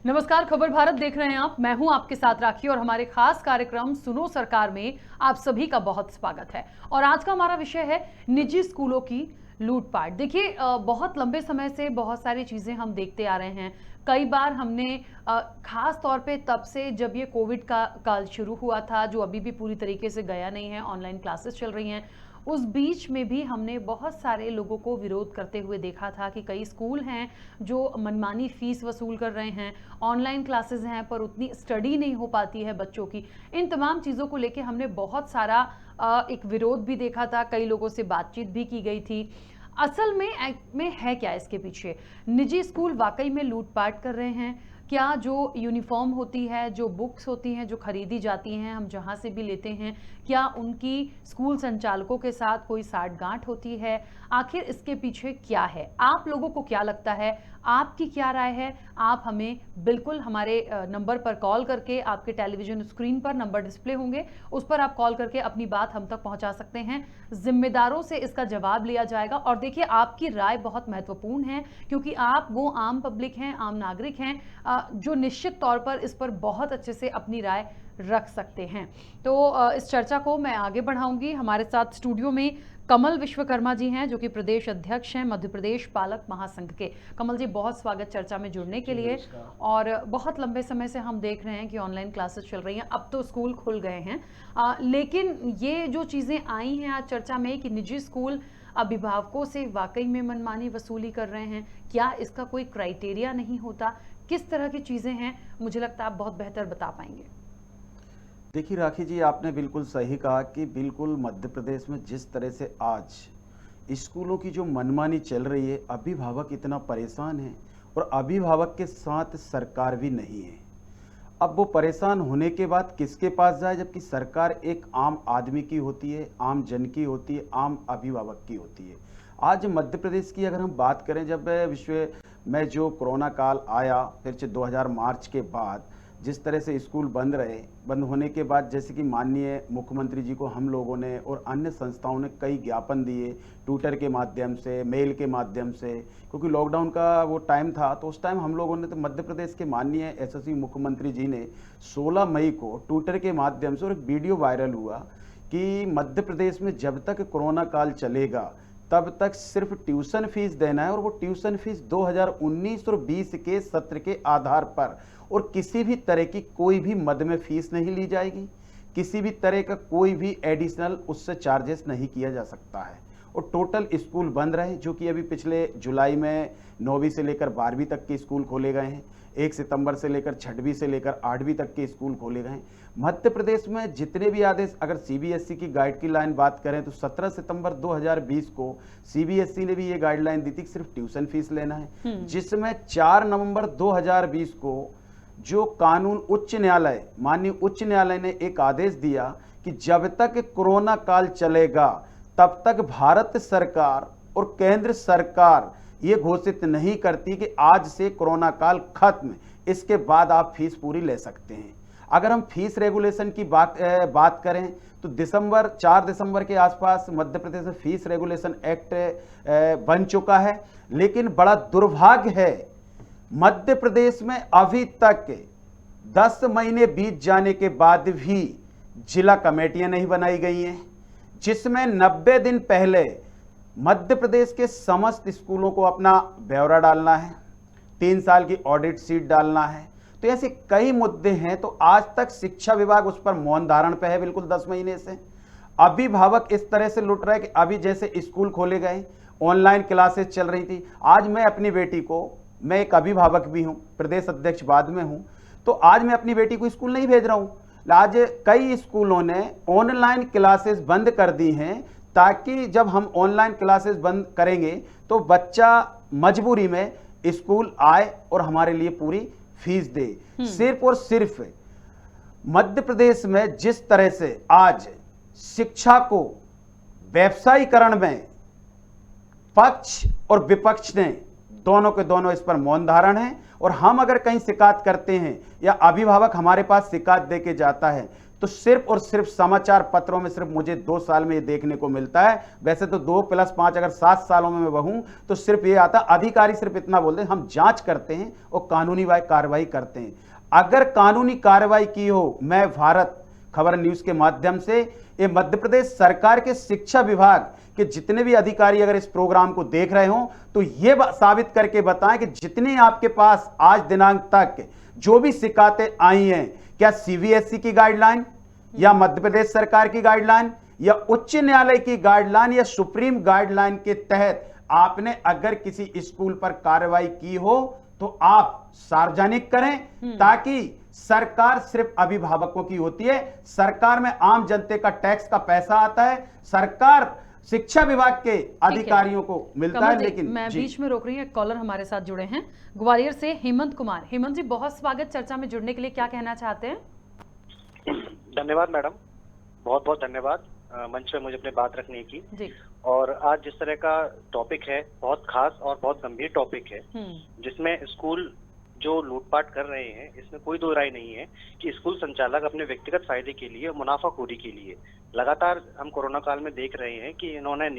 नमस्कार, खबर भारत देख रहे हैं आप। मैं हूं आपके साथ राखी और हमारे खास कार्यक्रम सुनो सरकार में आप सभी का बहुत स्वागत है। और आज का हमारा विषय है निजी स्कूलों की लूटपाट। देखिए, बहुत लंबे समय से बहुत सारी चीजें हम देखते आ रहे हैं। कई बार हमने खास तौर पे तब से जब ये कोविड का काल शुरू हुआ था, जो अभी भी पूरी तरीके से गया नहीं है, ऑनलाइन क्लासेस चल रही हैं, उस बीच में भी हमने बहुत सारे लोगों को विरोध करते हुए देखा था कि कई स्कूल हैं जो मनमानी फीस वसूल कर रहे हैं, ऑनलाइन क्लासेस हैं पर उतनी स्टडी नहीं हो पाती है बच्चों की। इन तमाम चीज़ों को लेके हमने बहुत सारा एक विरोध भी देखा था, कई लोगों से बातचीत भी की गई थी। असल में है क्या इसके पीछे? निजी स्कूल वाकई में लूटपाट कर रहे हैं क्या? जो यूनिफॉर्म होती है, जो बुक्स होती हैं, जो खरीदी जाती हैं, हम जहाँ से भी लेते हैं, क्या उनकी स्कूल संचालकों के साथ कोई साठगांठ होती है? आखिर इसके पीछे क्या है? आप लोगों को क्या लगता है? आपकी क्या राय है? आप हमें बिल्कुल हमारे नंबर पर कॉल करके, आपके टेलीविजन स्क्रीन पर नंबर डिस्प्ले होंगे, उस पर आप कॉल करके अपनी बात हम तक पहुंचा सकते हैं। जिम्मेदारों से इसका जवाब लिया जाएगा। और देखिए, आपकी राय बहुत महत्वपूर्ण है क्योंकि आप वो आम पब्लिक हैं, आम नागरिक हैं जो निश्चित तौर पर इस पर बहुत अच्छे से अपनी राय रख सकते हैं। तो इस चर्चा को मैं आगे बढ़ाऊंगी। हमारे साथ स्टूडियो में कमल विश्वकर्मा जी हैं, जो कि प्रदेश अध्यक्ष हैं मध्य प्रदेश पालक महासंघ के। कमल जी, बहुत स्वागत चर्चा में जुड़ने के लिए। और बहुत लंबे समय से हम देख रहे हैं कि ऑनलाइन क्लासेस चल रही हैं, अब तो स्कूल खुल गए हैं, लेकिन ये जो चीज़ें आई हैं आज चर्चा में कि निजी स्कूल अभिभावकों से वाकई में मनमानी वसूली कर रहे हैं, क्या इसका कोई क्राइटेरिया नहीं होता? किस तरह की चीज़ें हैं, मुझे लगता है आप बहुत बेहतर बता पाएंगे। देखिए राखी जी, आपने बिल्कुल सही कहा कि बिल्कुल मध्य प्रदेश में जिस तरह से आज स्कूलों की जो मनमानी चल रही है, अभिभावक इतना परेशान है और अभिभावक के साथ सरकार भी नहीं है। अब वो परेशान होने के बाद किसके पास जाए, जबकि सरकार एक आम आदमी की होती है, आम जन की होती है, आम अभिभावक की होती है। आज मध्य प्रदेश की अगर हम बात करें, जब विश्व में जो कोरोना काल आया, फिर से 2000 मार्च के बाद जिस तरह से स्कूल बंद रहे, बंद होने के बाद जैसे कि माननीय मुख्यमंत्री जी को हम लोगों ने और अन्य संस्थाओं ने कई ज्ञापन दिए, ट्विटर के माध्यम से, मेल के माध्यम से, क्योंकि लॉकडाउन का वो टाइम था। तो उस टाइम हम लोगों ने, तो मध्य प्रदेश के माननीय यशस्वी मुख्यमंत्री जी ने 16 मई को ट्विटर के माध्यम से और एक वीडियो वायरल हुआ कि मध्य प्रदेश में जब तक कोरोना काल चलेगा तब तक सिर्फ ट्यूशन फीस देना है, और वो ट्यूशन फीस 2019 और 20 के सत्र के आधार पर, और किसी भी तरह की कोई भी मद में फीस नहीं ली जाएगी, किसी भी तरह का कोई भी एडिशनल उससे चार्जेस नहीं किया जा सकता है। और टोटल स्कूल बंद रहे, जो कि अभी पिछले जुलाई में 9वीं से लेकर 12वीं तक के स्कूल खोले गए हैं, 1 सितंबर से लेकर 6वीं से लेकर 8वीं तक के स्कूल खोले गए हैं। मध्य प्रदेश में जितने भी आदेश, अगर सीबीएसई की गाइड की लाइन बात करें तो 17 सितंबर 2020 को सीबीएसई ने भी ये गाइडलाइन दी थी कि सिर्फ ट्यूशन फीस लेना है, जिसमें 4 नवंबर 2020 को जो कानून उच्च न्यायालय, माननीय उच्च न्यायालय ने एक आदेश दिया कि जब तक कोरोना काल चलेगा तब तक भारत सरकार और केंद्र सरकार ये घोषित नहीं करती कि आज से कोरोना काल खत्म, इसके बाद आप फीस पूरी ले सकते हैं। अगर हम फीस रेगुलेशन की बात करें तो 4 दिसंबर के आसपास मध्य प्रदेश में फीस रेगुलेशन एक्ट बन चुका है, लेकिन बड़ा दुर्भाग्य है मध्य प्रदेश में अभी तक 10 महीने बीत जाने के बाद भी जिला कमेटियां नहीं बनाई गई हैं, जिसमें 90 दिन पहले मध्य प्रदेश के समस्त स्कूलों को अपना ब्यौरा डालना है, 3 साल की ऑडिट शीट डालना है। तो ऐसे कई मुद्दे हैं। तो आज तक शिक्षा विभाग उस पर मौन धारण पे है, बिल्कुल 10 महीने से। अभिभावक इस तरह से लुट रहे कि अभी जैसे स्कूल खोले गए, ऑनलाइन क्लासेस चल रही थी। आज मैं अपनी बेटी को, मैं एक अभिभावक भी हूं, प्रदेश अध्यक्ष बाद में हूं, तो आज मैं अपनी बेटी को स्कूल नहीं भेज रहा हूं। आज कई स्कूलों ने ऑनलाइन क्लासेस बंद कर दी हैं, ताकि जब हम ऑनलाइन क्लासेस बंद करेंगे तो बच्चा मजबूरी में स्कूल आए और हमारे लिए पूरी फीस दे। सिर्फ और सिर्फ मध्य प्रदेश में जिस तरह से आज शिक्षा को व्यवसायीकरण में पक्ष और विपक्ष ने दोनों के दोनों इस पर मौन धारण है। और हम अगर कहीं शिकायत करते हैं या अभिभावक हमारे पास शिकायत दे के जाता है तो सिर्फ और सिर्फ समाचार पत्रों में सिर्फ मुझे 2 साल में ये देखने को मिलता है। वैसे तो 2 + 5 अगर 7 सालों में मैं बहूं तो सिर्फ ये आता, अधिकारी सिर्फ इतना बोलते हैं हम जांच करते हैं और कानूनी कार्रवाई करते हैं। अगर कानूनी कार्रवाई की हो, मैं भारत खबर न्यूज के माध्यम से ये मध्य प्रदेश सरकार के शिक्षा विभाग के जितने भी अधिकारी अगर इस प्रोग्राम को देख रहे हो तो ये साबित करके बताएं कि जितने आपके पास आज दिनांक तक जो भी शिकायतें आई हैं, क्या सीबीएसई की गाइडलाइन या मध्य प्रदेश सरकार की गाइडलाइन या उच्च न्यायालय की गाइडलाइन या सुप्रीम गाइडलाइन के तहत आपने अगर किसी स्कूल पर कार्रवाई की हो तो आप सार्वजनिक करें, ताकि सरकार सिर्फ अभिभावकों की होती है। सरकार में आम जनता का टैक्स का पैसा आता है, सरकार शिक्षा विभाग के अधिकारियों को मिलता है। लेकिन मैं बीच में रोक रही हूँ, कॉलर हमारे साथ जुड़े हैं ग्वालियर से, हेमंत कुमार। हेमंत जी, बहुत स्वागत चर्चा में जुड़ने के लिए, क्या कहना चाहते हैं? धन्यवाद मैडम, बहुत बहुत धन्यवाद मंच पे मुझे अपनी बात रखने की जी। और आज जिस तरह का टॉपिक है, बहुत खास और बहुत गंभीर टॉपिक है, जिसमें स्कूल जो लूटपाट कर रहे हैं, इसमें कोई दो राय नहीं है कि स्कूल संचालक अपने व्यक्तिगत फायदे के लिए, मुनाफाखोरी के लिए लगातार हम कोरोना काल में देख रहे हैं कि इन्होंने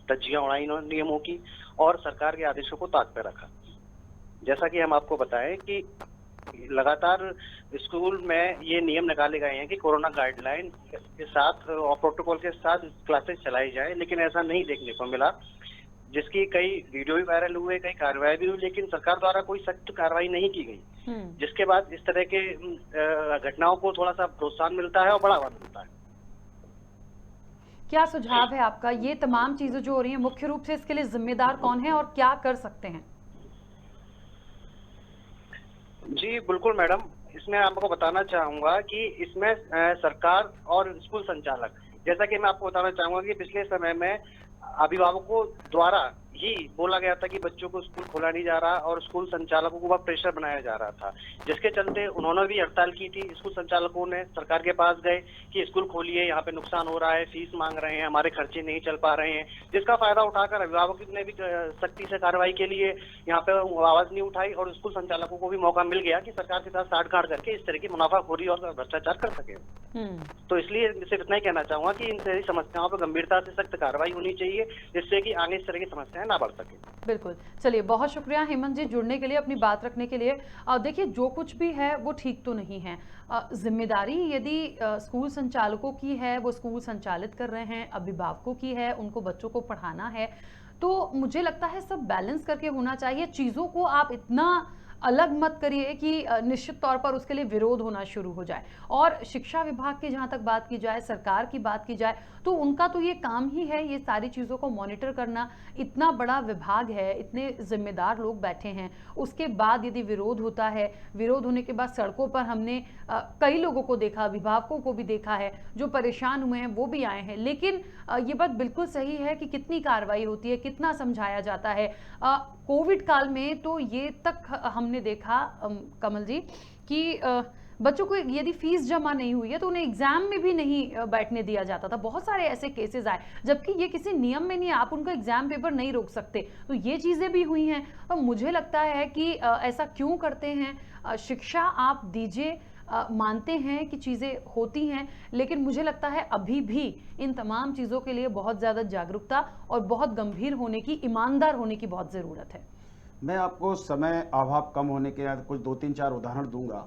धज्जियां उड़ाई इन्होंने नियमों की और सरकार के आदेशों को ताक पर रखा। जैसा कि हम आपको बताएं कि लगातार स्कूल में ये नियम निकाले गए हैं कि कोरोना गाइडलाइन के साथ और प्रोटोकॉल के साथ क्लासेस चलाई जाए, लेकिन ऐसा नहीं देखने को मिला, जिसकी कई वीडियो भी वायरल हुए, कई कार्रवाई भी हुई, लेकिन सरकार द्वारा कोई सख्त कार्रवाई नहीं की गई, जिसके बाद इस तरह के घटनाओं को थोड़ा सा प्रोत्साहन मिलता है और बढ़ावा मिलता है। क्या सुझाव है आपका? ये तमाम चीजें जो हो रही हैं, मुख्य रूप से इसके लिए जिम्मेदार कौन है और क्या कर सकते हैं? जी बिल्कुल मैडम, इसमें आपको बताना चाहूंगा कि इसमें सरकार और स्कूल संचालक, जैसा कि मैं आपको बताना चाहूंगा कि पिछले समय में अभिभावकों द्वारा ही बोला गया था कि बच्चों को स्कूल खोला नहीं जा रहा और स्कूल संचालकों को वह प्रेशर बनाया जा रहा था, जिसके चलते उन्होंने भी हड़ताल की थी। स्कूल संचालकों ने सरकार के पास गए कि स्कूल खोलिए, यहाँ पे नुकसान हो रहा है, फीस मांग रहे हैं, हमारे खर्चे नहीं चल पा रहे हैं, जिसका फायदा उठाकर अभिभावकों ने भी सख्ती से कार्रवाई के लिए यहाँ पे आवाज नहीं उठाई और स्कूल संचालकों को भी मौका मिल गया कि सरकार के साथ साठगांठ करके इस तरह की मुनाफाखोरी और भ्रष्टाचार कर सके। तो इसलिए सिर्फ इतना ही कहना चाहूंगा कि इन सारी समस्याओं पर गंभीरता से सख्त कार्रवाई होनी चाहिए, जिससे कि आगे इस तरह की समस्याएं ना बढ़ सके। बिल्कुल, चलिए बहुत शुक्रिया हेमंत जी जुड़ने के लिए, अपनी बात रखने के लिए। देखिए, जो कुछ भी है वो ठीक तो नहीं है। जिम्मेदारी यदि स्कूल संचालकों की है, वो स्कूल संचालित कर रहे हैं, अभिभावकों की है, उनको बच्चों को पढ़ाना है, तो मुझे लगता है सब बैलेंस करके होना चाहिए। चीज़ों को आप इतना अलग मत करिए कि निश्चित तौर पर उसके लिए विरोध होना शुरू हो जाए। और शिक्षा विभाग की जहाँ तक बात की जाए, सरकार की बात की जाए, तो उनका तो ये काम ही है ये सारी चीज़ों को मॉनिटर करना। इतना बड़ा विभाग है, इतने जिम्मेदार लोग बैठे हैं, उसके बाद यदि विरोध होता है, विरोध होने के बाद सड़कों पर हमने कई लोगों को देखा, अभिभावकों को भी देखा है, जो परेशान हुए हैं वो भी आए हैं। लेकिन ये बात बिल्कुल सही है कि कितनी कार्रवाई होती है, कितना समझाया जाता है। कोविड काल में तो ये तक हमने देखा कमल जी कि बच्चों को यदि फीस जमा नहीं हुई है तो उन्हें एग्जाम में भी नहीं बैठने दिया जाता था। बहुत सारे ऐसे केसेस आए, जबकि ये किसी नियम में नहीं है, आप उनका एग्जाम पेपर नहीं रोक सकते। तो ये चीज़ें भी हुई हैं। और मुझे लगता है कि ऐसा क्यों करते हैं, शिक्षा आप दीजिए, मानते हैं कि चीज़ें होती हैं, लेकिन मुझे लगता है अभी भी इन तमाम चीज़ों के लिए बहुत ज़्यादा जागरूकता और बहुत गंभीर होने की, ईमानदार होने की बहुत ज़रूरत है। मैं आपको समय अभाव कम होने के कुछ 2-3-4 उदाहरण दूंगा।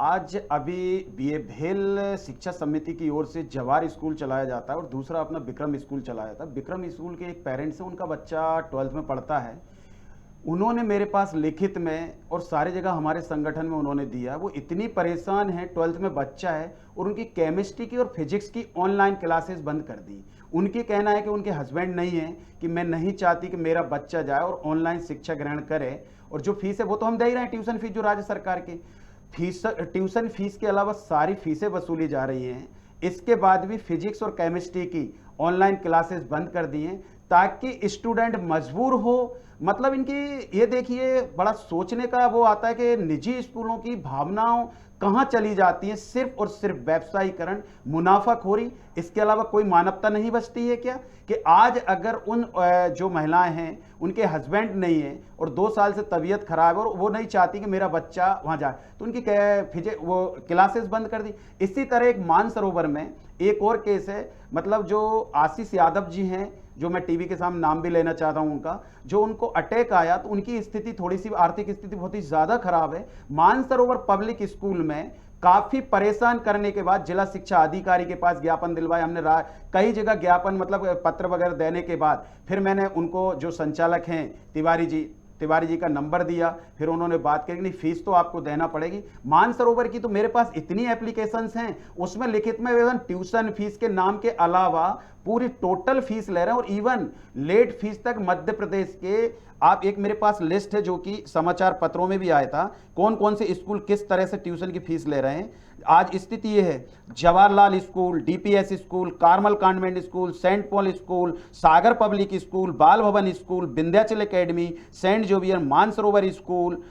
आज अभी बीए भेल शिक्षा समिति की ओर से जवार स्कूल चलाया जाता है और दूसरा अपना विक्रम स्कूल चलाया जाता है। विक्रम स्कूल के एक पेरेंट्स हैं, उनका बच्चा 12th में पढ़ता है। उन्होंने मेरे पास लिखित में और सारी जगह हमारे संगठन में उन्होंने दिया, वो इतनी परेशान है, 12th में बच्चा है और उनकी केमिस्ट्री की और फिजिक्स की ऑनलाइन क्लासेस बंद कर दी। उनके कहना है कि उनके हस्बैंड नहीं है, कि मैं नहीं चाहती कि मेरा बच्चा जाए और ऑनलाइन शिक्षा ग्रहण करे, और जो फीस है वो तो हम दे ही रहे हैं, ट्यूशन फीस जो राज्य सरकार की फीस, ट्यूशन फीस के अलावा सारी फीसें वसूली जा रही हैं। इसके बाद भी फिजिक्स और केमिस्ट्री की ऑनलाइन क्लासेस बंद कर दी हैं ताकि स्टूडेंट मजबूर हो। मतलब इनकी ये देखिए बड़ा सोचने का वो आता है कि निजी स्कूलों की भावनाओं कहां चली जाती हैं, सिर्फ और सिर्फ व्यवसायीकरण, मुनाफाखोरी, इसके अलावा कोई मानवता नहीं बचती है क्या? कि आज अगर उन जो महिलाएं हैं उनके हस्बैंड नहीं है और 2 साल से तबीयत खराब है और वो नहीं चाहती कि मेरा बच्चा वहां जाए, तो उनकी वो क्लासेस बंद कर दी। इसी तरह एक मानसरोवर में एक और केस है, मतलब जो आशीष यादव जी हैं, जो मैं टीवी के सामने नाम भी लेना चाहता हूं उनका, जो उनको अटैक आया तो उनकी स्थिति थोड़ी सी आर्थिक स्थिति बहुत ही ज्यादा खराब है। मानसरोवर पब्लिक स्कूल में काफी परेशान करने के बाद जिला शिक्षा अधिकारी के पास ज्ञापन दिलवाए हमने, कई जगह ज्ञापन मतलब पत्र वगैरह देने के बाद फिर मैंने उनको जो संचालक हैं तिवारी जी का नंबर दिया, फिर उन्होंने बात करी कि नहीं फीस तो आपको देना पड़ेगी। मानसरोवर की तो मेरे पास इतनी एप्लीकेशंस हैं, उसमें लिखित में ट्यूशन फीस के नाम के अलावा पूरी टोटल फीस ले रहे हैं और इवन लेट फीस तक। मध्य प्रदेश के आप एक मेरे पास लिस्ट है जो कि समाचार पत्रों में भी आया था, कौन कौन से स्कूल किस तरह से ट्यूशन की फीस ले रहे हैं। आज स्थिति ये है, Jawaharlal School, DPS School, Carmel Convent School, Saint Paul School, Sagar Public School, Bal Bhavan School, Vindhyachal Academy, Saint Xavier, Mansarovar School,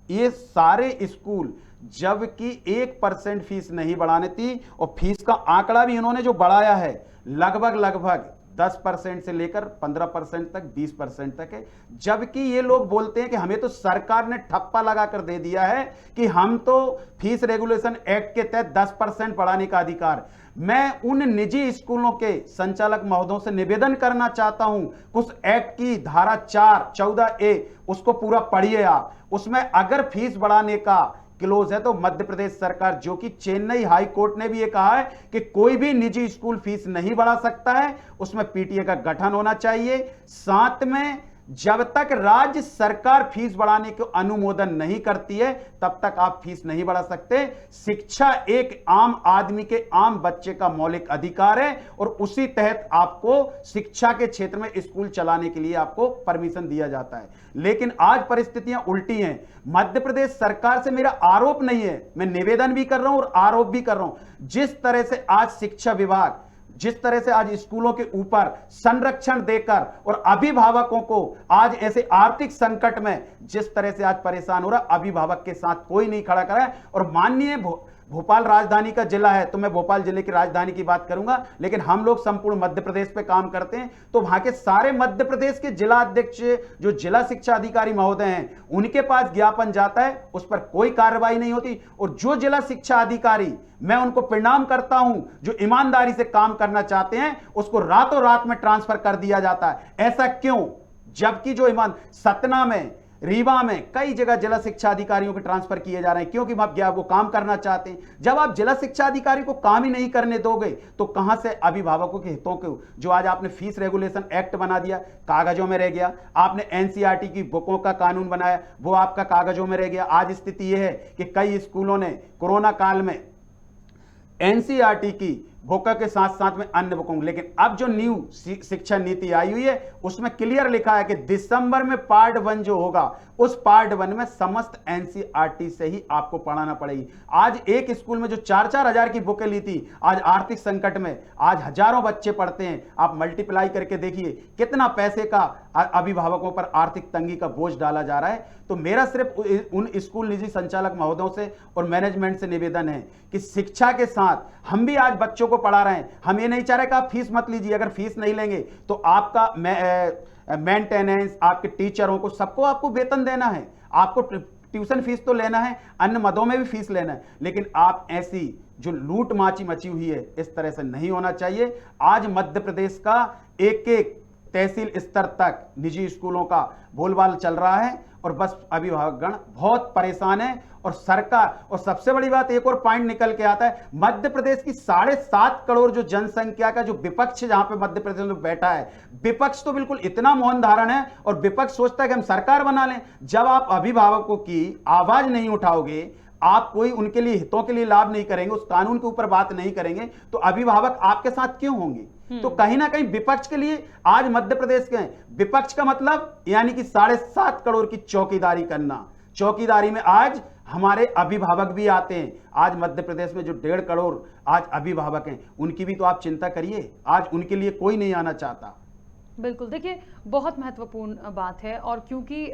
ये सारे स्कूल जबकि 1% फीस नहीं बढ़ाने थी और फीस का आंकड़ा भी इन्होंने जो बढ़ाया है लगभग 10% से लेकर 15% तक, 20% तक है। जबकि ये लोग बोलते हैं कि हमें तो सरकार ने ठप्पा लगाकर दे दिया है कि हम तो फीस रेगुलेशन एक्ट के तहत 10% बढ़ाने का अधिकार। मैं उन निजी स्कूलों के संचालक महोदयों से निवेदन करना चाहता हूं, उस एक्ट की धारा 14A उसको पूरा पढ़िए आप। उसमें अगर फीस बढ़ाने का क्लोज है तो मध्य प्रदेश सरकार, जो कि चेन्नई हाई कोर्ट ने भी ये कहा है कि कोई भी निजी स्कूल फीस नहीं बढ़ा सकता है, उसमें पीटीए का गठन होना चाहिए। साथ में जब तक राज्य सरकार फीस बढ़ाने को अनुमोदन नहीं करती है तब तक आप फीस नहीं बढ़ा सकते। शिक्षा एक आम आदमी के, आम बच्चे का मौलिक अधिकार है और उसी तहत आपको शिक्षा के क्षेत्र में स्कूल चलाने के लिए आपको परमिशन दिया जाता है। लेकिन आज परिस्थितियां उल्टी हैं। मध्य प्रदेश सरकार से मेरा आरोप नहीं है, मैं निवेदन भी कर रहा हूं और आरोप भी कर रहा हूं। जिस तरह से आज शिक्षा विभाग, जिस तरह से आज स्कूलों के ऊपर संरक्षण देकर और अभिभावकों को आज ऐसे आर्थिक संकट में जिस तरह से आज परेशान हो रहा, अभिभावक के साथ कोई नहीं खड़ा करा है। और माननीय भोपाल राजधानी का जिला है तो मैं भोपाल जिले की राजधानी की बात करूंगा, लेकिन हम लोग संपूर्ण मध्य प्रदेश पे काम करते हैं, तो वहां के सारे मध्य प्रदेश के जिला अध्यक्ष, जो जिला शिक्षा अधिकारी महोदय हैं, उनके पास ज्ञापन जाता है, उस पर कोई कार्रवाई नहीं होती। और जो जिला शिक्षा अधिकारी, मैं उनको प्रणाम करता हूं, जो ईमानदारी से काम करना चाहते हैं, उसको रातों रात में ट्रांसफर कर दिया जाता है। ऐसा क्यों? जबकि जो सतना में, रीवा में कई जगह जिला शिक्षा अधिकारियों के ट्रांसफर किए जा रहे हैं, क्योंकि वो काम करना चाहते हैं। जब आप जिला शिक्षा अधिकारी को काम ही नहीं करने दोगे तो कहां से अभिभावकों के हितों को, जो आज आपने फीस रेगुलेशन एक्ट बना दिया, कागजों में रह गया। आपने एनसीईआरटी की बुकों का कानून बनाया, वो आपका कागजों में रह गया। आज स्थिति यह है कि कई स्कूलों ने कोरोना काल में एनसीईआरटी की बुकों के साथ साथ में अन्य बुकों, लेकिन अब जो न्यू शिक्षा नीति आई हुई है उसमें क्लियर लिखा है कि दिसंबर में पार्ट 1 जो होगा, उस पार्ट 1 में समस्त एनसीईआरटी से ही आपको पढ़ाना पड़ेगी। आज एक स्कूल में जो 4-4 हजार की बुकें ली थी, आज आर्थिक संकट में आज हजारों बच्चे पढ़ते हैं। आप मल्टीप्लाई करके देखिए कितना पैसे का अभिभावकों पर आर्थिक तंगी का बोझ डाला जा रहा है। तो मेरा सिर्फ उन स्कूल निजी संचालक महोदयों से और मैनेजमेंट से निवेदन है कि शिक्षा के साथ हम भी आज बच्चों को पढ़ा रहे हैं। हम ये नहीं चाह रहे कि आप फीस मत लीजिए, अगर फीस नहीं लेंगे तो आपका मेंटेनेंस, आपके टीचरों को, सबको आपको वेतन देना है, आपको ट्यूशन फीस तो लेना है, अन्य मदों में भी फीस लेना है। लेकिन आप ऐसी जो लूट माची मची हुई है, इस तरह से नहीं होना चाहिए। आज मध्य प्रदेश का एक एक तहसील स्तर तक निजी स्कूलों का बोलबाल चल रहा है और बस अभिभावकगण बहुत परेशान है। और सरकार, और सबसे बड़ी बात एक और पॉइंट निकल के आता है, मध्य प्रदेश की 7.5 करोड़ जो जनसंख्या का जो विपक्ष जहां पे मध्य प्रदेश में बैठा है, विपक्ष तो बिल्कुल इतना मौन धारण है और विपक्ष सोचता है कि हम सरकार बना लें। जब आप अभिभावकों की आवाज नहीं उठाओगे, आप कोई उनके लिए हितों के लिए लाभ नहीं करेंगे, उस कानून के ऊपर बात नहीं करेंगे, तो अभिभावक आपके साथ क्यों होंगे? तो कहीं ना कहीं विपक्ष के लिए आज मध्य प्रदेश के विपक्ष का मतलब यानी कि 7.5 करोड़ की चौकीदारी करना। चौकीदारी में आज हमारे अभिभावक भी आते हैं। आज मध्य प्रदेश में जो 1.5 करोड़ आज अभिभावक हैं, उनकी भी तो आप चिंता करिए। आज उनके लिए कोई नहीं आना चाहता। बिल्कुल, देखिए बहुत महत्वपूर्ण बात है और क्योंकि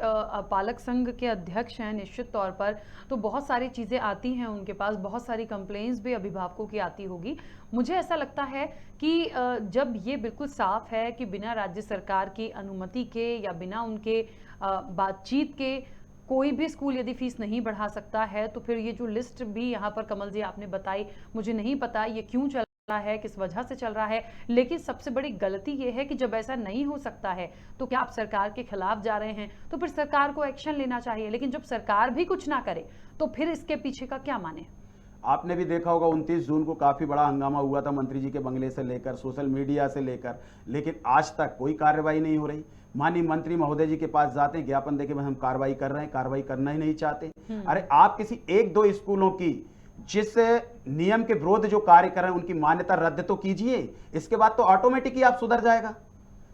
पालक संघ के अध्यक्ष हैं निश्चित तौर पर, तो बहुत सारी चीज़ें आती हैं उनके पास, बहुत सारी कंप्लेंट्स भी अभिभावकों की आती होगी। मुझे ऐसा लगता है कि जब ये बिल्कुल साफ़ है कि बिना राज्य सरकार की अनुमति के या बिना उनके बातचीत के कोई भी स्कूल यदि फीस नहीं बढ़ा सकता है, तो फिर ये जो लिस्ट भी यहाँ पर कमल जी आपने बताई, मुझे नहीं पता ये क्यों चल रहा है, किस वजह से चल रहा है। लेकिन सबसे बड़ी गलती ये है कि जब ऐसा नहीं हो सकता है तो क्या आप सरकार के खिलाफ जा रहे हैं, तो फिर सरकार को एक्शन लेना चाहिए। लेकिन जब सरकार भी कुछ ना करे तो फिर इसके पीछे का क्या माने। आपने भी देखा होगा 29 जून को काफी बड़ा हंगामा हुआ था मंत्री जी के बंगले से लेकर सोशल मीडिया से लेकर, लेकिन आज तक कोई कार्रवाई नहीं हो रही। माननीय मंत्री महोदय जी के पास जाते हैं, ज्ञापन देके हम कार्रवाई कर रहे हैं, कार्रवाई करना ही नहीं चाहते। अरे आप किसी एक दो स्कूलों की जिस नियम के विरोध जो कार्य कर रहे हैं उनकी मान्यता रद्द तो कीजिए, इसके बाद तो ऑटोमेटिक ही आप सुधर जाएगा।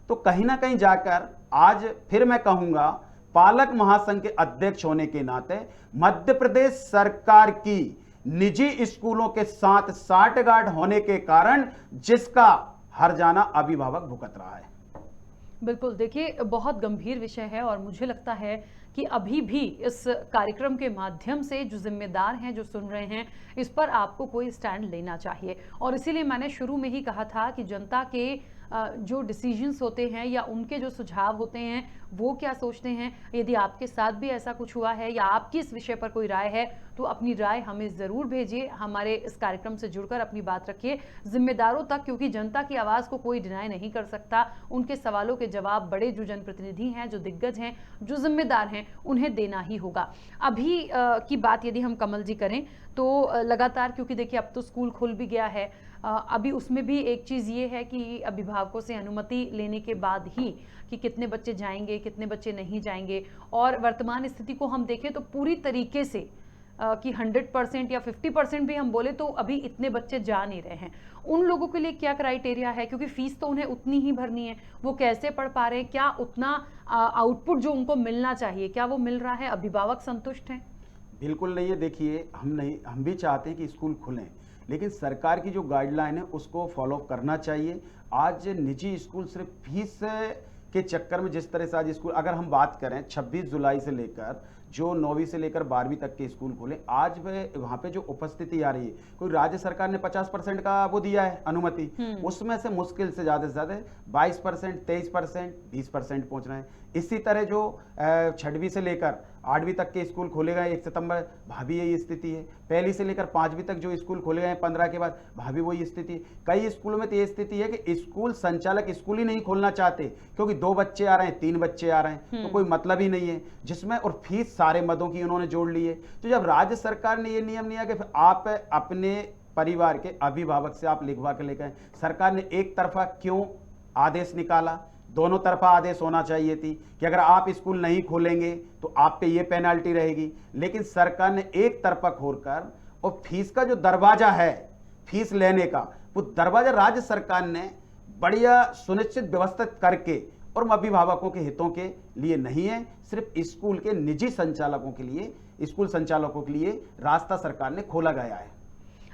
तो कहीं ना कहीं जाकर आज फिर मैं कहूंगा, पालक महासंघ के अध्यक्ष होने के नाते मध्य प्रदेश सरकार की निजी स्कूलों के साथ साठगांठ होने के कारण जिसका हर जाना अभिभावक भुगत रहा है। बिल्कुल, देखिए बहुत गंभीर विषय है और मुझे लगता है कि अभी भी इस कार्यक्रम के माध्यम से जो जिम्मेदार हैं, जो सुन रहे हैं, इस पर आपको कोई स्टैंड लेना चाहिए। और इसीलिए मैंने शुरू में ही कहा था कि जनता के जो डिसीजंस होते हैं या उनके जो सुझाव होते हैं वो क्या सोचते हैं। यदि आपके साथ भी ऐसा कुछ हुआ है या आपकी इस विषय पर कोई राय है तो अपनी राय हमें ज़रूर भेजिए, हमारे इस कार्यक्रम से जुड़कर अपनी बात रखिए जिम्मेदारों तक, क्योंकि जनता की आवाज़ को कोई डिनाई नहीं कर सकता। उनके सवालों के जवाब बड़े जो जनप्रतिनिधि हैं, जो दिग्गज हैं, जो जिम्मेदार हैं, उन्हें देना ही होगा। अभी की बात यदि हम कमल जी करें तो लगातार, क्योंकि देखिए अब तो स्कूल खुल भी गया है, अभी उसमें भी एक चीज़ ये है कि अभिभावकों से अनुमति लेने के बाद ही कि कितने बच्चे जाएंगे, कितने बच्चे नहीं जाएंगे। और वर्तमान स्थिति को हम देखें तो पूरी तरीके से कि 100% या 50% भी हम बोले तो अभी इतने बच्चे जा नहीं रहे हैं। उन लोगों के लिए क्या क्राइटेरिया है, क्योंकि फीस तो उन्हें उतनी ही भरनी है, वो कैसे पढ़ पा रहे हैं, क्या उतना आउटपुट जो उनको मिलना चाहिए क्या वो मिल रहा है, अभिभावक संतुष्ट हैं? बिल्कुल नहीं है। देखिए हम भी चाहते हैं कि स्कूल खुलें, लेकिन सरकार की जो गाइडलाइन है उसको फॉलो करना चाहिए। आज निजी स्कूल सिर्फ फीस के चक्कर में जिस तरह से आज स्कूल, अगर हम बात करें 26 जुलाई से लेकर जो 9वीं से लेकर 12वीं तक के स्कूल खोले, आज वहाँ पे जो उपस्थिति आ रही है, कोई राज्य सरकार ने 50% का वो दिया है अनुमति, उसमें से मुश्किल से ज़्यादा 22%, 23%, 20% पहुँच रहे हैं। इसी तरह जो 6वीं से लेकर 8वीं तक के स्कूल खोले गए 1 सितंबर, भाभी यही स्थिति है। पहली से लेकर 5वीं तक जो स्कूल खोले गए 15 के बाद, भाभी वही स्थिति है। कई स्कूलों में तो ये स्थिति है कि स्कूल संचालक स्कूल ही नहीं खोलना चाहते, क्योंकि 2 बच्चे आ रहे हैं, 3 बच्चे आ रहे हैं, तो कोई मतलब ही नहीं है, जिसमें और फीस सारे मदों की उन्होंने जोड़ ली है। तो जब राज्य सरकार ने ये नियम लिया कि आप अपने परिवार के अभिभावक से आप लिखवा के लेकर, सरकार ने एक तरफा क्यों आदेश निकाला? दोनों तरफा आदेश होना चाहिए थी कि अगर आप स्कूल नहीं खोलेंगे तो आप पे ये पेनल्टी रहेगी। लेकिन सरकार ने एक तरफा खोलकर और फीस का जो दरवाजा है, फीस लेने का वो दरवाजा राज्य सरकार ने बढ़िया सुनिश्चित व्यवस्थित करके, और अभिभावकों के हितों के लिए नहीं है, सिर्फ स्कूल के निजी संचालकों के लिए, स्कूल संचालकों के लिए रास्ता सरकार ने खोला गया है।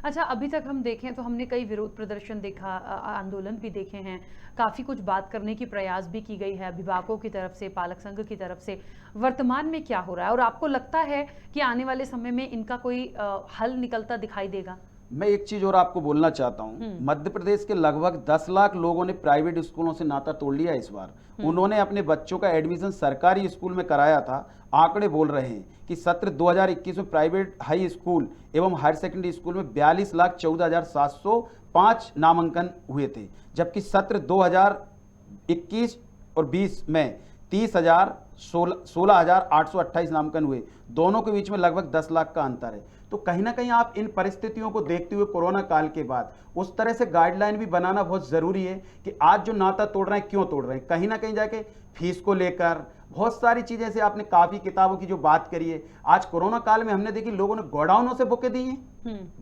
अच्छा, अभी तक हम देखें तो हमने कई विरोध प्रदर्शन देखा, आंदोलन भी देखे हैं, काफ़ी कुछ बात करने की प्रयास भी की गई है अभिभावकों की तरफ से, पालक संघ की तरफ से। वर्तमान में क्या हो रहा है और आपको लगता है कि आने वाले समय में इनका कोई हल निकलता दिखाई देगा? मैं एक चीज और आपको बोलना चाहता हूं, मध्य प्रदेश के लगभग 10 लाख लोगों ने प्राइवेट स्कूलों से नाता तोड़ लिया इस बार। उन्होंने अपने बच्चों का एडमिशन सरकारी स्कूल में कराया था। आंकड़े बोल रहे हैं कि सत्र 2021 में प्राइवेट हाई स्कूल एवं हायर सेकेंडरी स्कूल में 42,14,705 नामांकन हुए थे, जबकि सत्र 2021 और 20 में 16,828 नामांकन हुए। दोनों के बीच में लगभग 10 लाख का अंतर है। तो कहीं ना कहीं आप इन परिस्थितियों को देखते हुए कोरोना काल के बाद उस तरह से गाइडलाइन भी बनाना बहुत जरूरी है कि आज जो नाता तोड़ रहे हैं क्यों तोड़ रहे हैं। कहीं ना कहीं जाके फीस को लेकर बहुत सारी चीजें से आपने काफी किताबों की जो बात करी है, आज कोरोना काल में हमने देखी लोगों ने गोडाउनों से बुकें दी हैं,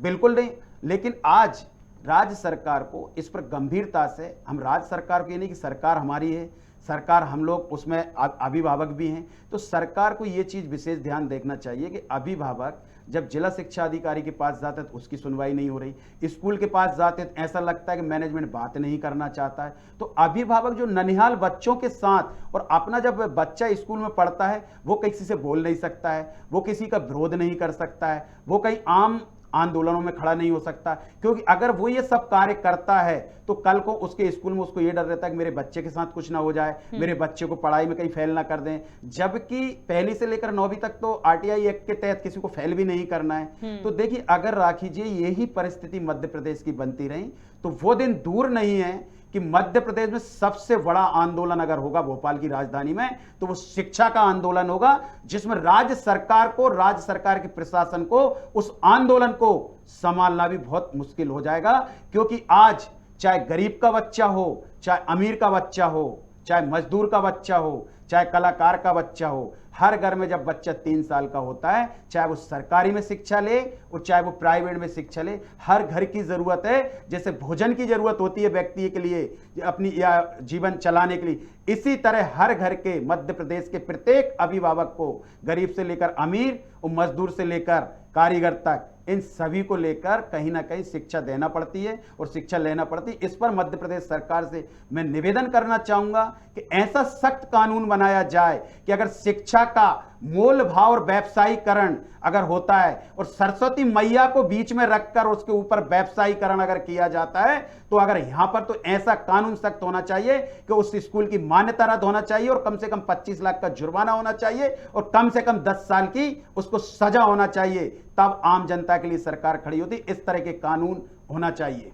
बिल्कुल नहीं। लेकिन आज राज्य सरकार को इस पर गंभीरता से, हम राज्य सरकार को ये नहीं कि सरकार हमारी है, सरकार, हम लोग उसमें अभिभावक भी हैं, तो सरकार को ये चीज़ विशेष ध्यान देखना चाहिए कि अभिभावक जब जिला शिक्षा अधिकारी के पास जाते हैं तो उसकी सुनवाई नहीं हो रही, स्कूल के पास जाते हैं तो ऐसा लगता है कि मैनेजमेंट बात नहीं करना चाहता है। तो अभिभावक जो ननिहाल बच्चों के साथ, और अपना जब बच्चा स्कूल में पढ़ता है वो किसी से बोल नहीं सकता है, वो किसी का विरोध नहीं कर सकता है, वो कहीं आम आंदोलनों में खड़ा नहीं हो सकता, क्योंकि अगर वो ये सब कार्य करता है तो कल को उसके स्कूल में उसको ये डर रहता है कि मेरे बच्चे के साथ कुछ ना हो जाए, मेरे बच्चे को पढ़ाई में कहीं फेल ना कर दें। जबकि पहली से लेकर 9वीं तक तो आरटीआई एक्ट के तहत किसी को फेल भी नहीं करना है। तो देखिए, अगर राखी जी यही परिस्थिति मध्य प्रदेश की बनती रही तो वो दिन दूर नहीं है कि मध्य प्रदेश में सबसे बड़ा आंदोलन अगर होगा भोपाल की राजधानी में तो वो शिक्षा का आंदोलन होगा, जिसमें राज्य सरकार को, राज्य सरकार के प्रशासन को उस आंदोलन को संभालना भी बहुत मुश्किल हो जाएगा। क्योंकि आज चाहे गरीब का बच्चा हो, चाहे अमीर का बच्चा हो, चाहे मजदूर का बच्चा हो, चाहे कलाकार का बच्चा हो, हर घर में जब बच्चा 3 साल का होता है, चाहे वो सरकारी में शिक्षा ले और चाहे वो प्राइवेट में शिक्षा ले, हर घर की जरूरत है। जैसे भोजन की जरूरत होती है व्यक्ति के लिए अपनी या जीवन चलाने के लिए, इसी तरह हर घर के मध्य प्रदेश के प्रत्येक अभिभावक को, गरीब से लेकर अमीर और मजदूर से लेकर कारीगर तक, इन सभी को लेकर कहीं ना कहीं शिक्षा देना पड़ती है और शिक्षा लेना पड़ती है। इस पर मध्य प्रदेश सरकार से मैं निवेदन करना चाहूंगा कि ऐसा सख्त कानून बनाया जाए कि अगर शिक्षा का मोल भाव और व्यवसायीकरण अगर होता है और सरस्वती मैया को बीच में रखकर उसके ऊपर व्यवसायीकरण अगर किया जाता है, तो अगर यहां पर तो ऐसा कानून सख्त होना चाहिए कि उस स्कूल की मान्यता रद्द होना चाहिए और कम से कम 25 लाख का जुर्माना होना चाहिए और कम से कम 10 साल की उसको सजा होना चाहिए। तब आम जनता के लिए सरकार खड़ी होती। इस तरह के कानून होना चाहिए।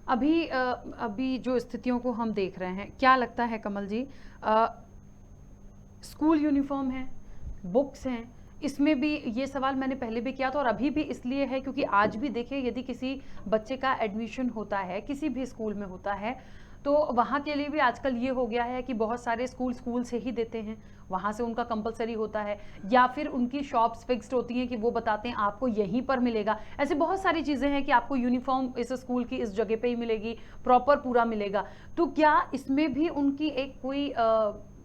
अभी जो स्थितियों को हम देख रहे हैं, क्या लगता है कमल जी, स्कूल यूनिफॉर्म है, बुक्स हैं, इसमें भी ये सवाल मैंने पहले भी किया था और अभी भी इसलिए है क्योंकि आज भी देखिए, यदि किसी बच्चे का एडमिशन होता है, किसी भी स्कूल में होता है, तो वहाँ के लिए भी आजकल ये हो गया है कि बहुत सारे स्कूल से ही देते हैं, वहाँ से उनका कंपलसरी होता है, या फिर उनकी शॉप्स फिक्स्ड होती हैं कि वो बताते हैं आपको यहीं पर मिलेगा। ऐसे बहुत सारी चीज़ें हैं कि आपको यूनिफॉर्म इस स्कूल की इस जगह पे ही मिलेगी, प्रॉपर पूरा मिलेगा। तो क्या इसमें भी उनकी एक कोई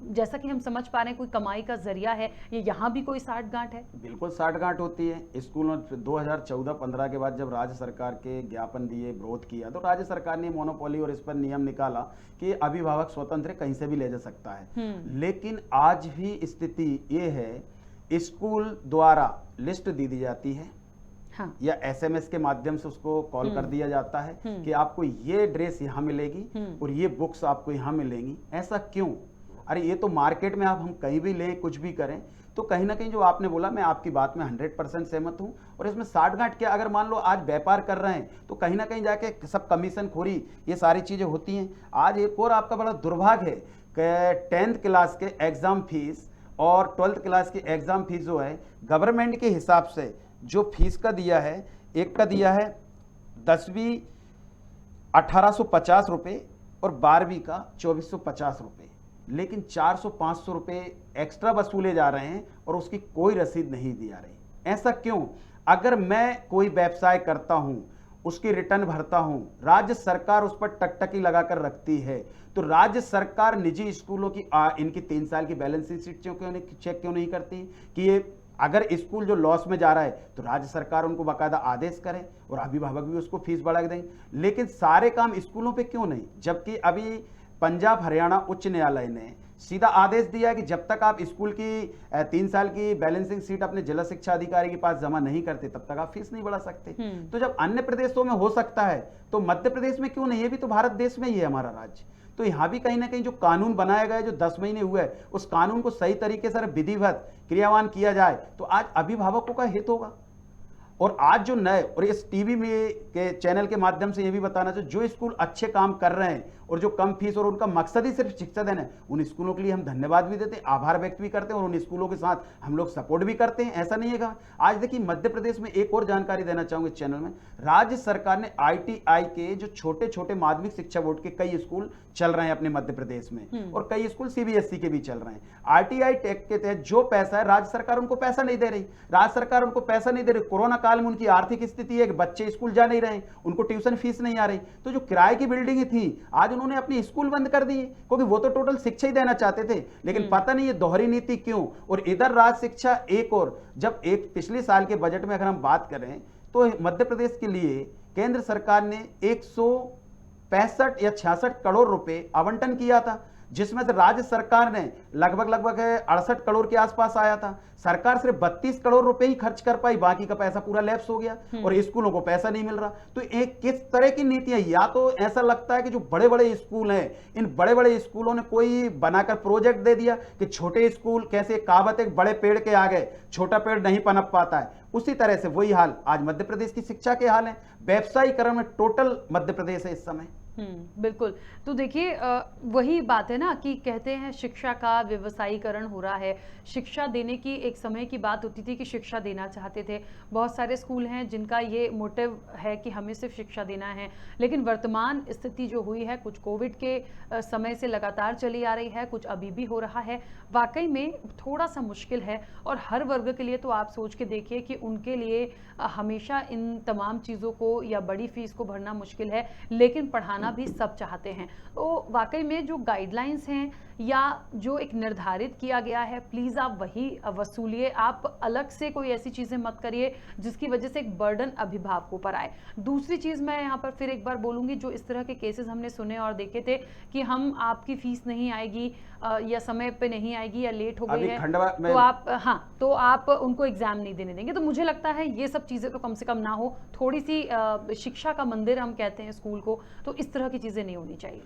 जैसा कि हम समझ पा रहे हैं कोई कमाई का जरिया है, ये यहाँ भी कोई साठगांठ है? बिल्कुल साठगांठ होती है। स्कूल में 2014-15 के बाद जब राज्य सरकार के ज्ञापन दिए, विरोध किया, तो राज्य सरकार ने मोनोपोली और इस पर नियम निकाला कि अभिभावक स्वतंत्र कहीं से भी ले जा सकता है। लेकिन आज भी स्थिति ये है, स्कूल द्वारा लिस्ट दी जाती है, हाँ, या एसएमएस के माध्यम से उसको कॉल कर दिया जाता है कि आपको ये ड्रेस यहाँ मिलेगी और ये बुक्स आपको यहाँ मिलेंगी। ऐसा क्यों? अरे ये तो मार्केट में आप हम कहीं भी लें, कुछ भी करें, तो कहीं ना कहीं जो आपने बोला, मैं आपकी बात में 100% सहमत हूं। और इसमें साठगांठ क्या, अगर मान लो आज व्यापार कर रहे हैं तो कहीं ना कहीं जाके सब कमीशन खोरी, ये सारी चीजें होती हैं। आज एक और आपका बड़ा दुर्भाग्य है कि 10th क्लास के एग्जाम फीस और 12th क्लास की एग्जाम फीस जो है गवर्नमेंट के हिसाब से जो फीस का दिया है, एक का दिया है 10वीं 1850 रुपये और 12वीं का 2450 रुपये, लेकिन 400-500 रुपये एक्स्ट्रा वसूले जा रहे हैं और उसकी कोई रसीद नहीं दी जा रही। ऐसा क्यों? अगर मैं कोई व्यवसाय करता हूं, उसकी रिटर्न भरता हूं, राज्य सरकार उस पर टकटकी लगाकर रखती है, तो राज्य सरकार निजी स्कूलों की इनकी 3 साल की बैलेंस शीट चेक क्यों नहीं करती कि ये अगर स्कूल जो लॉस में जा रहा है तो राज्य सरकार उनको बाकायदा आदेश करे और अभिभावक भी उसको फीस बढ़ा देंगे। लेकिन सारे काम स्कूलों पे क्यों नहीं? जबकि अभी पंजाब हरियाणा उच्च न्यायालय ने सीधा आदेश दिया है कि जब तक आप स्कूल की 3 साल की बैलेंसिंग शीट अपने जिला शिक्षा अधिकारी के पास जमा नहीं करते तब तक आप फीस नहीं बढ़ा सकते। तो जब अन्य प्रदेशों में हो सकता है तो मध्य प्रदेश में क्यों नहीं? ये भी तो भारत देश में ही है हमारा राज्य। तो यहाँ भी कहीं ना कहीं जो कानून बनाया गया है, जो 10 महीने हुए हैं, उस कानून को सही तरीके से विधिवत क्रियान्वयन किया जाए तो आज अभिभावकों का हित होगा। और आज जो नए, और इस टीवी में के चैनल के माध्यम से ये भी बताना चाहिए, जो स्कूल अच्छे काम कर रहे हैं और जो कम फीस और उनका मकसद ही सिर्फ शिक्षा देना है, उन स्कूलों के लिए हम धन्यवाद भी देते हैं, आभार व्यक्त भी करते हैं और उन स्कूलों के साथ हम लोग सपोर्ट भी करते हैं। ऐसा नहीं है। आज देखिए, मध्य प्रदेश में एक और जानकारी देना चाहूंगा इस चैनल में, राज्य सरकार ने ITI के जो छोटे छोटे माध्यमिक शिक्षा बोर्ड के कई स्कूल चल रहे हैं अपने मध्य प्रदेश में और कई स्कूल CBSE के भी चल रहे हैं। RTI टेक के तहत जो पैसा है, राज्य सरकार उनको पैसा नहीं दे रही। राज्य सरकार उनको पैसा नहीं दे रही। कोरोना काल में उनकी आर्थिक स्थिति है कि बच्चे स्कूल जा नहीं रहे, उनको ट्यूशन फीस नहीं आ रही, तो जो किराए की बिल्डिंग थी आज उन्होंने अपनी स्कूल बंद कर दिए, क्योंकि वो तो टोटल शिक्षा ही देना चाहते थे। लेकिन पता नहीं ये दोहरी नीति क्यों। और इधर राज शिक्षा एक और, जब एक पिछले साल के बजट में अगर हम बात करें तो मध्य प्रदेश के लिए केंद्र सरकार ने 165 या 66 करोड़ रुपए आवंटन किया था, जिसमें से राज्य सरकार ने लगभग 68 करोड़ के आसपास आया था। सरकार सिर्फ 32 करोड़ रुपए ही खर्च कर पाई, बाकी का पैसा पूरा लैप्स हो गया और स्कूलों को पैसा नहीं मिल रहा। तो एक किस तरह की नीतियां, या तो ऐसा लगता है कि जो बड़े बड़े स्कूल हैं, इन बड़े बड़े स्कूलों ने कोई बनाकर प्रोजेक्ट दे दिया कि छोटे स्कूल, कैसे कहावत है बड़े पेड़ के आगे छोटा पेड़ नहीं पनप पाता है, उसी तरह से वही हाल आज मध्य प्रदेश की शिक्षा के हाल है। व्यवसायीकरण में टोटल मध्य प्रदेश है इस समय। बिल्कुल। तो देखिए वही बात है ना कि कहते हैं शिक्षा का व्यवसायीकरण हो रहा है। शिक्षा देने की एक समय की बात होती थी कि शिक्षा देना चाहते थे, बहुत सारे स्कूल हैं जिनका ये मोटिव है कि हमें सिर्फ शिक्षा देना है। लेकिन वर्तमान स्थिति जो हुई है, कुछ कोविड के समय से लगातार चली आ रही है, कुछ अभी भी हो रहा है, वाकई में थोड़ा सा मुश्किल है। और हर वर्ग के लिए तो आप सोच के देखिए कि उनके लिए हमेशा इन तमाम चीज़ों को या बड़ी फीस को भरना मुश्किल है, लेकिन पढ़ाना भी सब चाहते हैं। तो वाकई में जो गाइडलाइंस हैं या जो एक निर्धारित किया गया है, प्लीज़ आप वही वसूलिए। आप अलग से कोई ऐसी चीज़ें मत करिए जिसकी वजह से एक बर्डन अभिभावकों पर आए। दूसरी चीज़ मैं यहाँ पर फिर एक बार बोलूँगी, जो इस तरह के केसेस हमने सुने और देखे थे कि हम आपकी फीस नहीं आएगी या समय पे नहीं आएगी या लेट हो गई है तो आप उनको एग्जाम नहीं देने देंगे। तो मुझे लगता है ये सब चीज़ें तो कम से कम ना हो। थोड़ी सी शिक्षा का मंदिर हम कहते हैं स्कूल को, तो इस तरह की चीज़ें नहीं होनी चाहिए।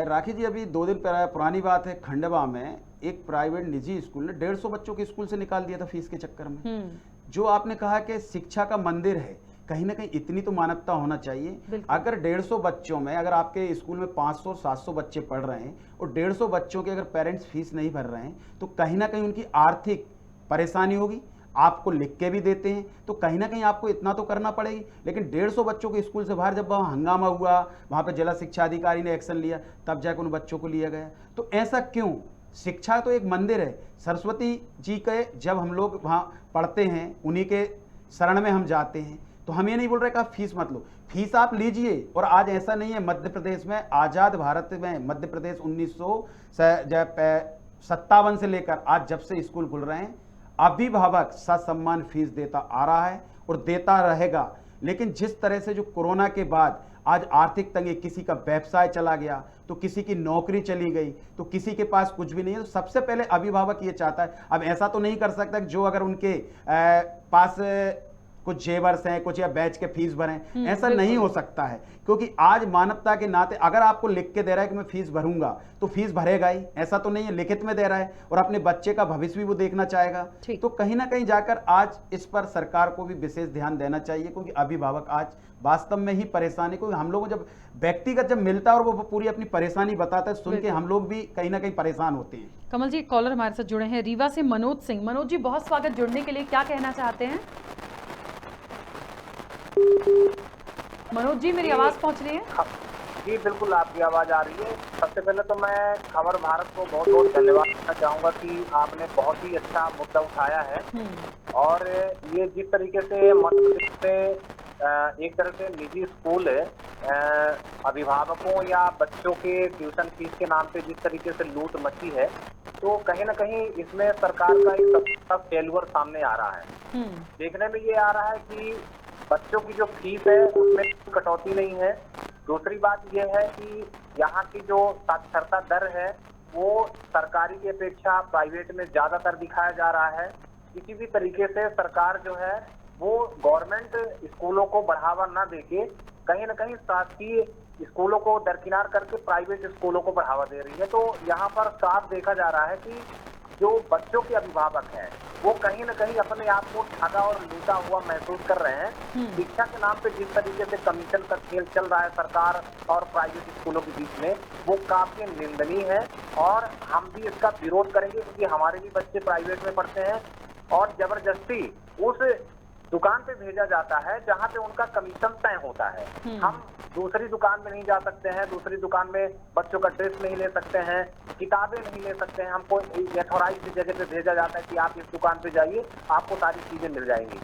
राखी जी, अभी 2 दिन पुरानी बात है, खंडवा में एक प्राइवेट निजी स्कूल ने 150 बच्चों के स्कूल से निकाल दिया था फीस के चक्कर में। जो आपने कहा कि शिक्षा का मंदिर है, कहीं ना कहीं इतनी तो मानवता होना चाहिए। अगर 150 बच्चों में, अगर आपके स्कूल में 500-700 बच्चे पढ़ रहे हैं और 150 बच्चों के अगर पेरेंट्स फीस नहीं भर रहे हैं, तो कहीं ना कहीं उनकी आर्थिक परेशानी होगी। आपको लिख के भी देते हैं तो कहीं ना कहीं आपको इतना तो करना पड़ेगी। लेकिन 150 बच्चों के स्कूल से बाहर जब वहाँ हंगामा हुआ, वहाँ पे जिला शिक्षा अधिकारी ने एक्शन लिया, तब जाकर उन बच्चों को लिया गया। तो ऐसा क्यों? शिक्षा तो एक मंदिर है। सरस्वती जी के जब हम लोग वहाँ पढ़ते हैं, उन्हीं के शरण में हम जाते हैं। तो हम ये नहीं बोल रहे कि आप फीस मत लो, फीस आप लीजिए। और आज ऐसा नहीं है, मध्य प्रदेश में, आज़ाद भारत में मध्य प्रदेश 1957 से लेकर आज जब से स्कूल खुल रहे हैं, अभिभावक ससम्मान फीस देता आ रहा है और देता रहेगा। लेकिन जिस तरह से जो कोरोना के बाद आज आर्थिक तंगी, किसी का व्यवसाय चला गया तो किसी की नौकरी चली गई, तो किसी के पास कुछ भी नहीं है, तो सबसे पहले अभिभावक ये चाहता है। अब ऐसा तो नहीं कर सकता कि जो अगर उनके पास कुछ जेवर्स हैं, कुछ या बैच के फीस भरें, ऐसा नहीं हो सकता है। क्योंकि आज मानवता के नाते अगर आपको लिख के दे रहा है कि मैं फीस भरूंगा, तो फीस भरेगा ही। ऐसा तो नहीं है, लिखित में दे रहा है और अपने बच्चे का भविष्य भी वो देखना चाहेगा। तो कहीं ना कहीं जाकर आज इस पर सरकार को भी विशेष ध्यान देना चाहिए, क्योंकि अभिभावक आज वास्तव में ही परेशान है। क्योंकि हम लोग जब व्यक्तिगत जब मिलता है और वो पूरी अपनी परेशानी बताता है, सुन के हम लोग भी कहीं ना कहीं परेशान होते हैं। कमल जी, कॉलर हमारे साथ जुड़े हैं रीवा से, मनोज सिंह। मनोज जी, बहुत स्वागत जुड़ने के लिए। क्या कहना चाहते हैं? मनोज जी, मेरी आवाज पहुंच रही है? जी बिल्कुल, आपकी आवाज आ रही है। सबसे पहले तो मैं खबर भारत को बहुत बहुत धन्यवाद देना चाहूंगा कि आपने बहुत ही अच्छा मुद्दा उठाया है। और ये जिस तरीके से मध्य प्रदेश में एक तरह से निजी स्कूल अभिभावकों या बच्चों के ट्यूशन फीस के नाम पे जिस तरीके से लूट मची है, तो कहीं ना कहीं इसमें सरकार का एक सबका फेल्यूर सामने आ रहा है। देखने में ये आ रहा है कि बच्चों की जो फीस है उसमें कटौती नहीं है। दूसरी बात यह है कि यहाँ की जो साक्षरता दर है वो सरकारी की अपेक्षा प्राइवेट में ज्यादातर दिखाया जा रहा है। किसी भी तरीके से सरकार जो है वो गवर्नमेंट स्कूलों को बढ़ावा ना देके कहीं ना कहीं शासकीय स्कूलों को दरकिनार करके प्राइवेट स्कूलों को बढ़ावा दे रही है। तो यहाँ पर साफ देखा जा रहा है कि जो बच्चों के अभिभावक हैं वो कहीं ना कहीं अपने आप को ठगा और लूटा हुआ महसूस कर रहे हैं। शिक्षा के नाम पे जिस तरीके से कमीशन का खेल चल रहा है सरकार और प्राइवेट स्कूलों के बीच में, वो काफी निंदनीय है। और हम भी इसका विरोध करेंगे, क्योंकि हमारे भी बच्चे प्राइवेट में पढ़ते हैं और जबरदस्ती उस दुकान पे भेजा जाता है जहाँ पे उनका कमीशन तय होता है। हम दूसरी दुकान में नहीं जा सकते हैं, दूसरी दुकान में बच्चों का ड्रेस नहीं ले सकते हैं, किताबें नहीं ले सकते हैं। हमको ऑथोराइज्ड जगह पे भेजा जाता है कि आप इस दुकान पे जाइए, आपको सारी चीजें मिल जाएंगी।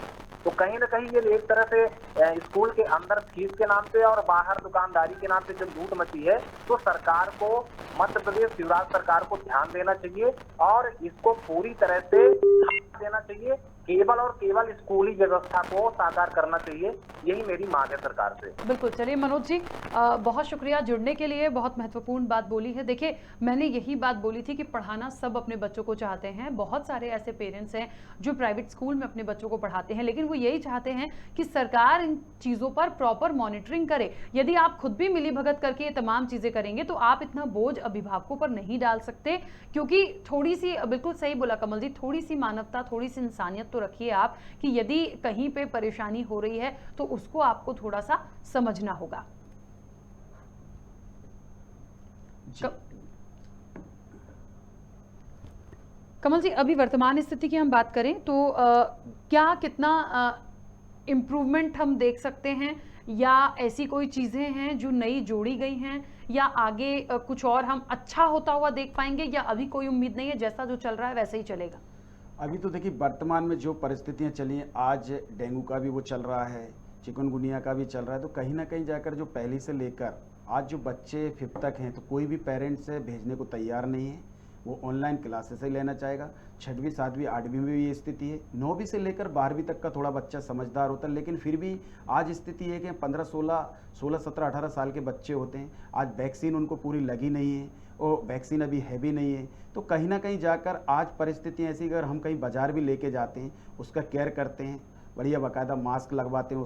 तो कहीं ना कहीं ये एक तरह से स्कूल के अंदर फीस के नाम पे और बाहर दुकानदारी के नाम पे जो लूट मची है, तो सरकार को, मध्य प्रदेश शिवराज सरकार को ध्यान देना चाहिए और इसको पूरी तरह से देना चाहिए। केवल और केवल स्कूली व्यवस्था को साकार करना चाहिए, यही मेरी मांग है सरकार से। बिल्कुल। चलिए मनोज जी, बहुत शुक्रिया जुड़ने के लिए, बहुत महत्वपूर्ण बात बोली है। देखिए, मैंने यही बात बोली थी कि पढ़ाना सब अपने बच्चों को चाहते हैं। बहुत सारे ऐसे पेरेंट्स हैं जो प्राइवेट स्कूल में अपने बच्चों को पढ़ाते हैं, लेकिन वो यही चाहते हैं कि सरकार इन चीज़ों पर प्रॉपर मॉनिटरिंग करे। यदि आप खुद भी मिली भगत करके ये तमाम चीज़ें करेंगे तो आप इतना बोझ अभिभावकों पर नहीं डाल सकते, क्योंकि थोड़ी सी, बिल्कुल सही बोला कमल जी, थोड़ी सी मानवता, थोड़ी सी इंसानियत तो रखिए आप, कि यदि कहीं पे परेशानी हो रही है तो उसको आपको थोड़ा सा समझना होगा। कमल जी, अभी वर्तमान स्थिति की हम बात करें तो क्या कितना इम्प्रूवमेंट हम देख सकते हैं, या ऐसी कोई चीज़ें हैं जो नई जोड़ी गई हैं, या आगे कुछ और हम अच्छा होता हुआ देख पाएंगे, या अभी कोई उम्मीद नहीं है, जैसा जो चल रहा है वैसे ही चलेगा? अभी तो देखिए, वर्तमान में जो परिस्थितियां चली हैं, आज डेंगू का भी वो चल रहा है, चिकनगुनिया का भी चल रहा है, तो कहीं ना कहीं जाकर जो पहली से लेकर आज जो बच्चे 5th तक हैं, तो कोई भी पेरेंट्स भेजने को तैयार नहीं है, वो ऑनलाइन क्लासेस ही लेना चाहेगा। 6वीं 7वीं 8वीं में भी ये स्थिति है। 9वीं से लेकर 12वीं तक का थोड़ा बच्चा समझदार होता है, लेकिन फिर भी आज स्थिति है कि 15 16 17 18 साल के बच्चे होते हैं। आज वैक्सीन उनको पूरी लगी नहीं है और वैक्सीन अभी है भी नहीं है, तो कहीं ना कहीं जाकर आज परिस्थितियाँ ऐसी, अगर हम कहीं बाजार भी लेके जाते हैं, उसका केयर करते हैं, बढ़िया बाकायदा मास्क लगवाते हैं,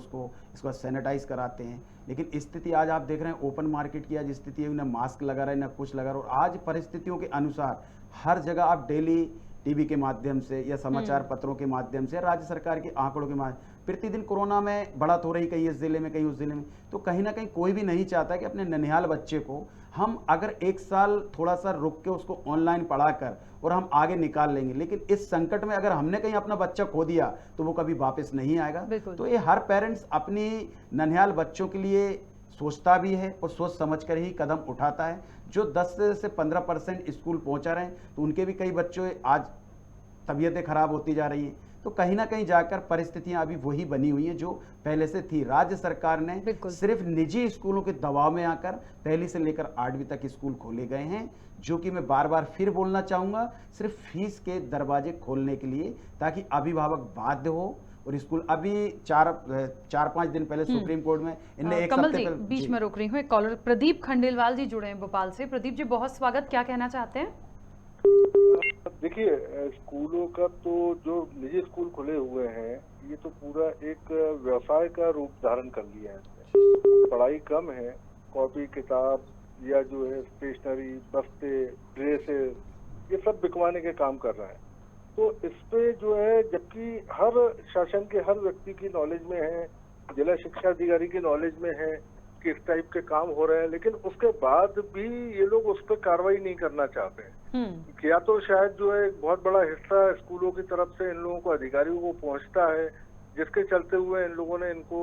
इसको सैनिटाइज कराते हैं, लेकिन स्थिति आज आप देख रहे हैं ओपन मार्केट की आज स्थिति है, ना मास्क लगा रहा है ना कुछ लगा रहा है। और आज परिस्थितियों के अनुसार हर जगह आप डेली टीवी के माध्यम से या समाचार पत्रों के माध्यम से, राज्य सरकार के आंकड़ों के माध्यम, प्रतिदिन कोरोना में बढ़त हो रही, कहीं इस जिले में कहीं उस जिले में, तो कहीं ना कहीं कोई भी नहीं चाहता कि अपने ननिहाल बच्चे को हम अगर 1 साल थोड़ा सा रुक के उसको ऑनलाइन पढ़ाकर और हम आगे निकाल लेंगे, लेकिन इस संकट में अगर हमने कहीं अपना बच्चा खो दिया तो वो कभी वापस नहीं आएगा। तो ये हर पेरेंट्स अपनी ननिहाल बच्चों के लिए सोचता भी है और सोच समझ कर ही कदम उठाता है। जो 10 से 15% स्कूल पहुंचा रहे हैं, तो उनके भी कई बच्चों आज तबीयतें खराब होती जा रही हैं, तो कहीं ना कहीं जाकर परिस्थितियां अभी वही बनी हुई हैं जो पहले से थी। राज्य सरकार ने सिर्फ निजी स्कूलों के दबाव में आकर पहली से लेकर 8वीं तक स्कूल खोले गए हैं, जो कि मैं बार बार फिर बोलना चाहूंगा, सिर्फ फीस के दरवाजे खोलने के लिए, ताकि अभिभावक बाध्य हो। और स्कूल अभी 4-5 दिन पहले सुप्रीम कोर्ट में इनने एक कमल जी, बीच में रोक रही हूँ, एक कॉलर प्रदीप खंडेलवाल जी जुड़े हैं भोपाल से। प्रदीप जी, बहुत स्वागत, क्या कहना चाहते हैं? देखिए, स्कूलों का तो जो निजी स्कूल खुले हुए हैं, ये तो पूरा एक व्यवसाय का रूप धारण कर लिया है। पढ़ाई कम है, कॉपी किताब या जो है स्टेशनरी, बस्ते, ड्रेसेस, ये सब बिकवाने के काम कर रहा है। तो इस पे जो है, जबकि हर शासन के हर व्यक्ति की नॉलेज में है, जिला शिक्षा अधिकारी की नॉलेज में है कि इस टाइप के काम हो रहे हैं, लेकिन उसके बाद भी ये लोग उस पर कार्रवाई नहीं करना चाहते हैं। या तो शायद जो है एक बहुत बड़ा हिस्सा स्कूलों की तरफ से इन लोगों को, अधिकारियों को पहुंचता है, जिसके चलते हुए इन लोगों ने इनको,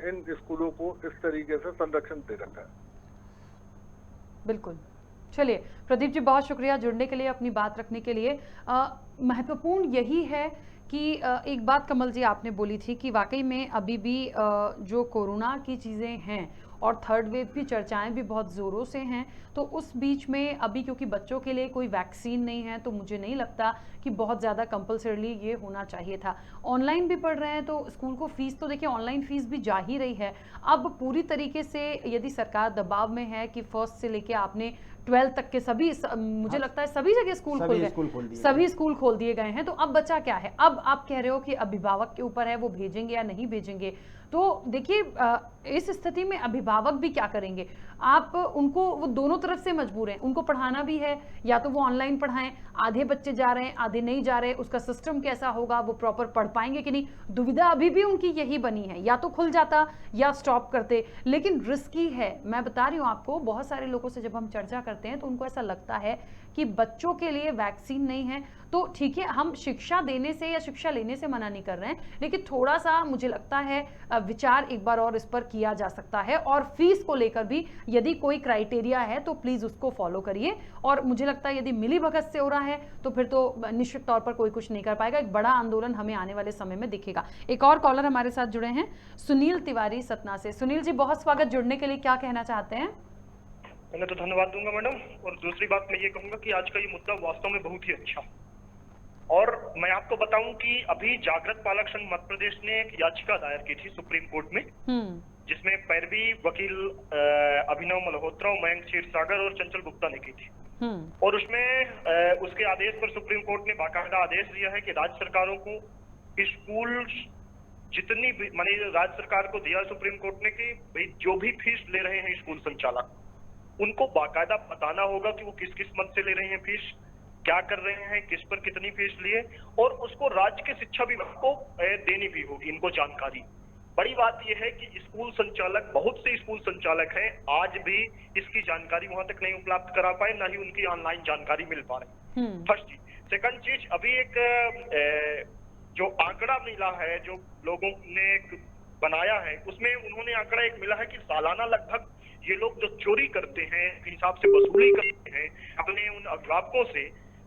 इन स्कूलों को इस तरीके से संरक्षण दे रखा है। बिल्कुल। चलिए प्रदीप जी, बहुत शुक्रिया जुड़ने के लिए, अपनी बात रखने के लिए। महत्वपूर्ण यही है कि एक बात कमल जी आपने बोली थी कि वाकई में अभी भी जो कोरोना की चीज़ें हैं और 3rd वेव की चर्चाएं भी बहुत ज़ोरों से हैं, तो उस बीच में अभी क्योंकि बच्चों के लिए कोई वैक्सीन नहीं है, तो मुझे नहीं लगता कि बहुत ज़्यादा कंपलसरीली ये होना चाहिए था। ऑनलाइन भी पढ़ रहे हैं तो स्कूल को फ़ीस तो देखिए, ऑनलाइन फ़ीस भी जा ही रही है। अब पूरी तरीके से यदि सरकार दबाव में है कि 1st से लेके आपने 12th तक के सभी, मुझे लगता है सभी जगह स्कूल खुल गए, सभी स्कूल खोल दिए गए हैं, तो अब बचा क्या है? अब आप कह रहे हो कि अभिभावक के ऊपर है, वो भेजेंगे या नहीं भेजेंगे। तो देखिए, इस स्थिति में अभिभावक भी क्या करेंगे? आप उनको, वो दोनों तरफ से मजबूर हैं, उनको पढ़ाना भी है, या तो वो ऑनलाइन पढ़ाएं, आधे बच्चे जा रहे हैं आधे नहीं जा रहे, उसका सिस्टम कैसा होगा, वो प्रॉपर पढ़ पाएंगे कि नहीं, दुविधा अभी भी उनकी यही बनी है। या तो खुल जाता या स्टॉप करते, लेकिन रिस्की है। मैं बता रही हूँ आपको, बहुत सारे लोगों से जब हम चर्चा करते हैं तो उनको ऐसा लगता है कि बच्चों के लिए वैक्सीन नहीं है, तो ठीक है, हम शिक्षा देने से या शिक्षा लेने से मना नहीं कर रहे हैं, लेकिन थोड़ा सा मुझे लगता है विचार एक बार और इस पर किया जा सकता है। और फीस को लेकर भी यदि कोई क्राइटेरिया है तो प्लीज़ उसको फॉलो करिए। और मुझे लगता है यदि मिली भगत से हो रहा है तो फिर तो निश्चित तौर पर कोई कुछ नहीं कर पाएगा। एक बड़ा आंदोलन हमें आने वाले समय में दिखेगा। एक और कॉलर हमारे साथ जुड़े हैं, सुनील तिवारी सतना से। सुनील जी, बहुत स्वागत। जुड़ने के लिए क्या कहना चाहते हैं? मैं तो धन्यवाद दूंगा मैडम। और दूसरी बात मैं ये कहूंगा कि आज का ये मुद्दा वास्तव में बहुत ही अच्छा, और मैं आपको बताऊं कि अभी जागृत पालक संघ मध्य प्रदेश ने एक याचिका दायर की थी सुप्रीम कोर्ट में, जिसमें पैरवी वकील अभिनव मल्होत्रा, मयंक क्षीरसागर और चंचल गुप्ता ने की थी। और उसमें उसके आदेश पर सुप्रीम कोर्ट ने बाकायदा आदेश दिया है कि राज्य सरकारों को स्कूल जितनी भी मानी राज्य सरकार को दिया सुप्रीम कोर्ट ने कि भाई जो भी फीस ले रहे हैं स्कूल संचालक, उनको बाकायदा बताना होगा कि वो किस किस मद से ले रहे हैं फीस, क्या कर रहे हैं, किस पर कितनी फीस लिए, और उसको राज्य के शिक्षा विभाग को देनी भी होगी इनको जानकारी। बड़ी बात यह है कि स्कूल संचालक, बहुत से स्कूल संचालक हैं आज भी इसकी जानकारी वहां तक नहीं उपलब्ध करा पाए, ना ही उनकी ऑनलाइन जानकारी मिल पा रही। फर्स्ट चीज। सेकंड चीज, अभी एक जो आंकड़ा मिला है, जो लोगों ने बनाया है, उसमें उन्होंने आंकड़ा एक मिला है कि सालाना लगभग ये लोग जो चोरी करते हैं, हिसाब से वसूली करते हैं अपने उन अभिभावकों से,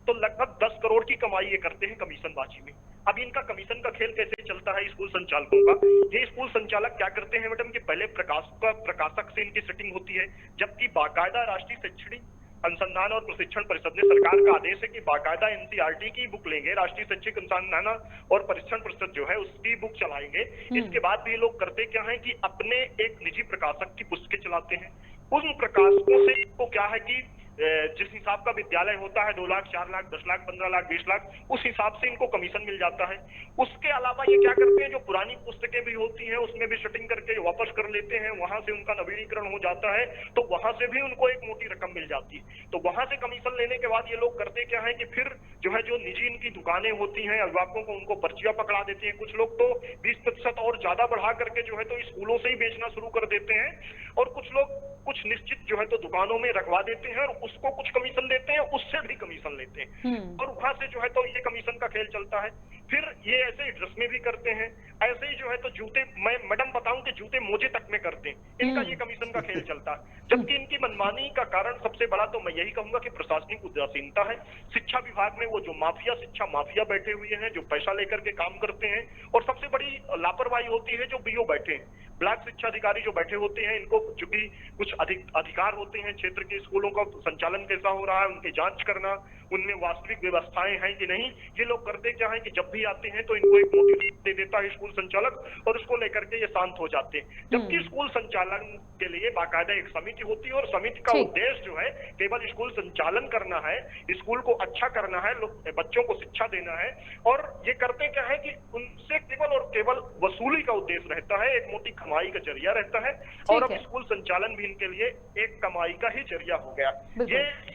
तो लगभग 10 करोड़ की कमाई ये करते हैं कमीशनबाजी में। अब इनका कमीशन का खेल कैसे चलता है स्कूल संचालकों का? ये स्कूल संचालक क्या करते हैं मैडम कि पहले प्रकाशक से इनकी सेटिंग होती है, जबकि बाकायदा राष्ट्रीय शैक्षणिक अनुसंधान और प्रशिक्षण परिषद ने, सरकार का आदेश है कि बाकायदा एनसीईआरटी की बुक लेंगे, राष्ट्रीय शैक्षिक अनुसंधान और प्रशिक्षण परिषद जो है उसकी बुक चलाएंगे। इसके बाद भी ये लोग करते क्या है कि अपने एक निजी प्रकाशक की पुस्तकें चलाते हैं। उन प्रकाशकों से को क्या है कि जिस हिसाब का विद्यालय होता है 2 लाख, 4 लाख, 10 लाख, 15 लाख, 20 लाख, उस हिसाब से इनको कमीशन मिल जाता है। उसके अलावा ये क्या करते हैं, जो पुरानी पुस्तकें भी होती हैं उसमें भी सेटिंग करके वापस कर लेते हैं, वहां से उनका नवीनीकरण हो जाता है, तो वहां से भी उनको एक मोटी रकम मिल जाती है। तो वहां से कमीशन लेने के बाद ये लोग करते क्या है कि फिर जो है जो निजी इनकी दुकानें होती हैं, अभिभावकों को उनको पर्चियां पकड़ा देते हैं। कुछ लोग तो 20% और ज्यादा बढ़ा करके जो है तो स्कूलों से ही बेचना शुरू कर देते हैं, और कुछ लोग कुछ निश्चित जो है तो दुकानों में रखवा देते हैं और उसको कुछ कमीशन देते हैं, उससे भी कमीशन लेते हैं, और वहां से जो है तो ये कमीशन का खेल चलता है। फिर ये ऐसे ही ड्रेस में भी करते हैं, ऐसे ही जो है तो जूते, मैं मैडम बताऊं कि जूते मोजे तक में करते हैं, इनका ये कमीशन का खेल चलता है। जबकि इनकी मनमानी का कारण सबसे बड़ा तो मैं यही कहूंगा कि प्रशासनिक उदासीनता है। शिक्षा विभाग में वो जो माफिया, शिक्षा माफिया बैठे हुए हैं, जो पैसा लेकर के काम करते हैं, और सबसे बड़ी लापरवाही होती है जो बीओ बैठे हैं, ब्लॉक शिक्षा अधिकारी जो बैठे होते हैं, इनको चूंकि कुछ अधिकार होते हैं क्षेत्र के स्कूलों का संचालन कैसा हो रहा है उनकी जांच करना, उनमें वास्तविक व्यवस्थाएं हैं कि नहीं। ये लोग करते क्या है कि जब भी आते हैं तो इनको एक मोटी दे देता है स्कूल संचालक, और उसको लेकर के ये शांत हो जाते हैं। जबकि स्कूल संचालन के लिए बाकायदा एक समिति होती है, और समिति का उद्देश्य जो है केवल स्कूल संचालन करना है, स्कूल को अच्छा करना है, बच्चों को शिक्षा देना है। और ये करते क्या है कि उनसे केवल और केवल वसूली का उद्देश्य रहता है, एक मोटी कमाई का जरिया रहता है, और अब स्कूल संचालन भी इनके लिए एक कमाई का ही जरिया हो गया।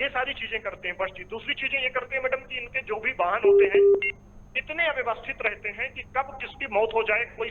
ये सारी चीजें करते हैं। बस दूसरी चीजें ये करते हैं मैडम कि इनके जो भी वाहन होते हैं इतने अव्यवस्थित रहते हैं कि कब किसकी मौत हो जाए कोई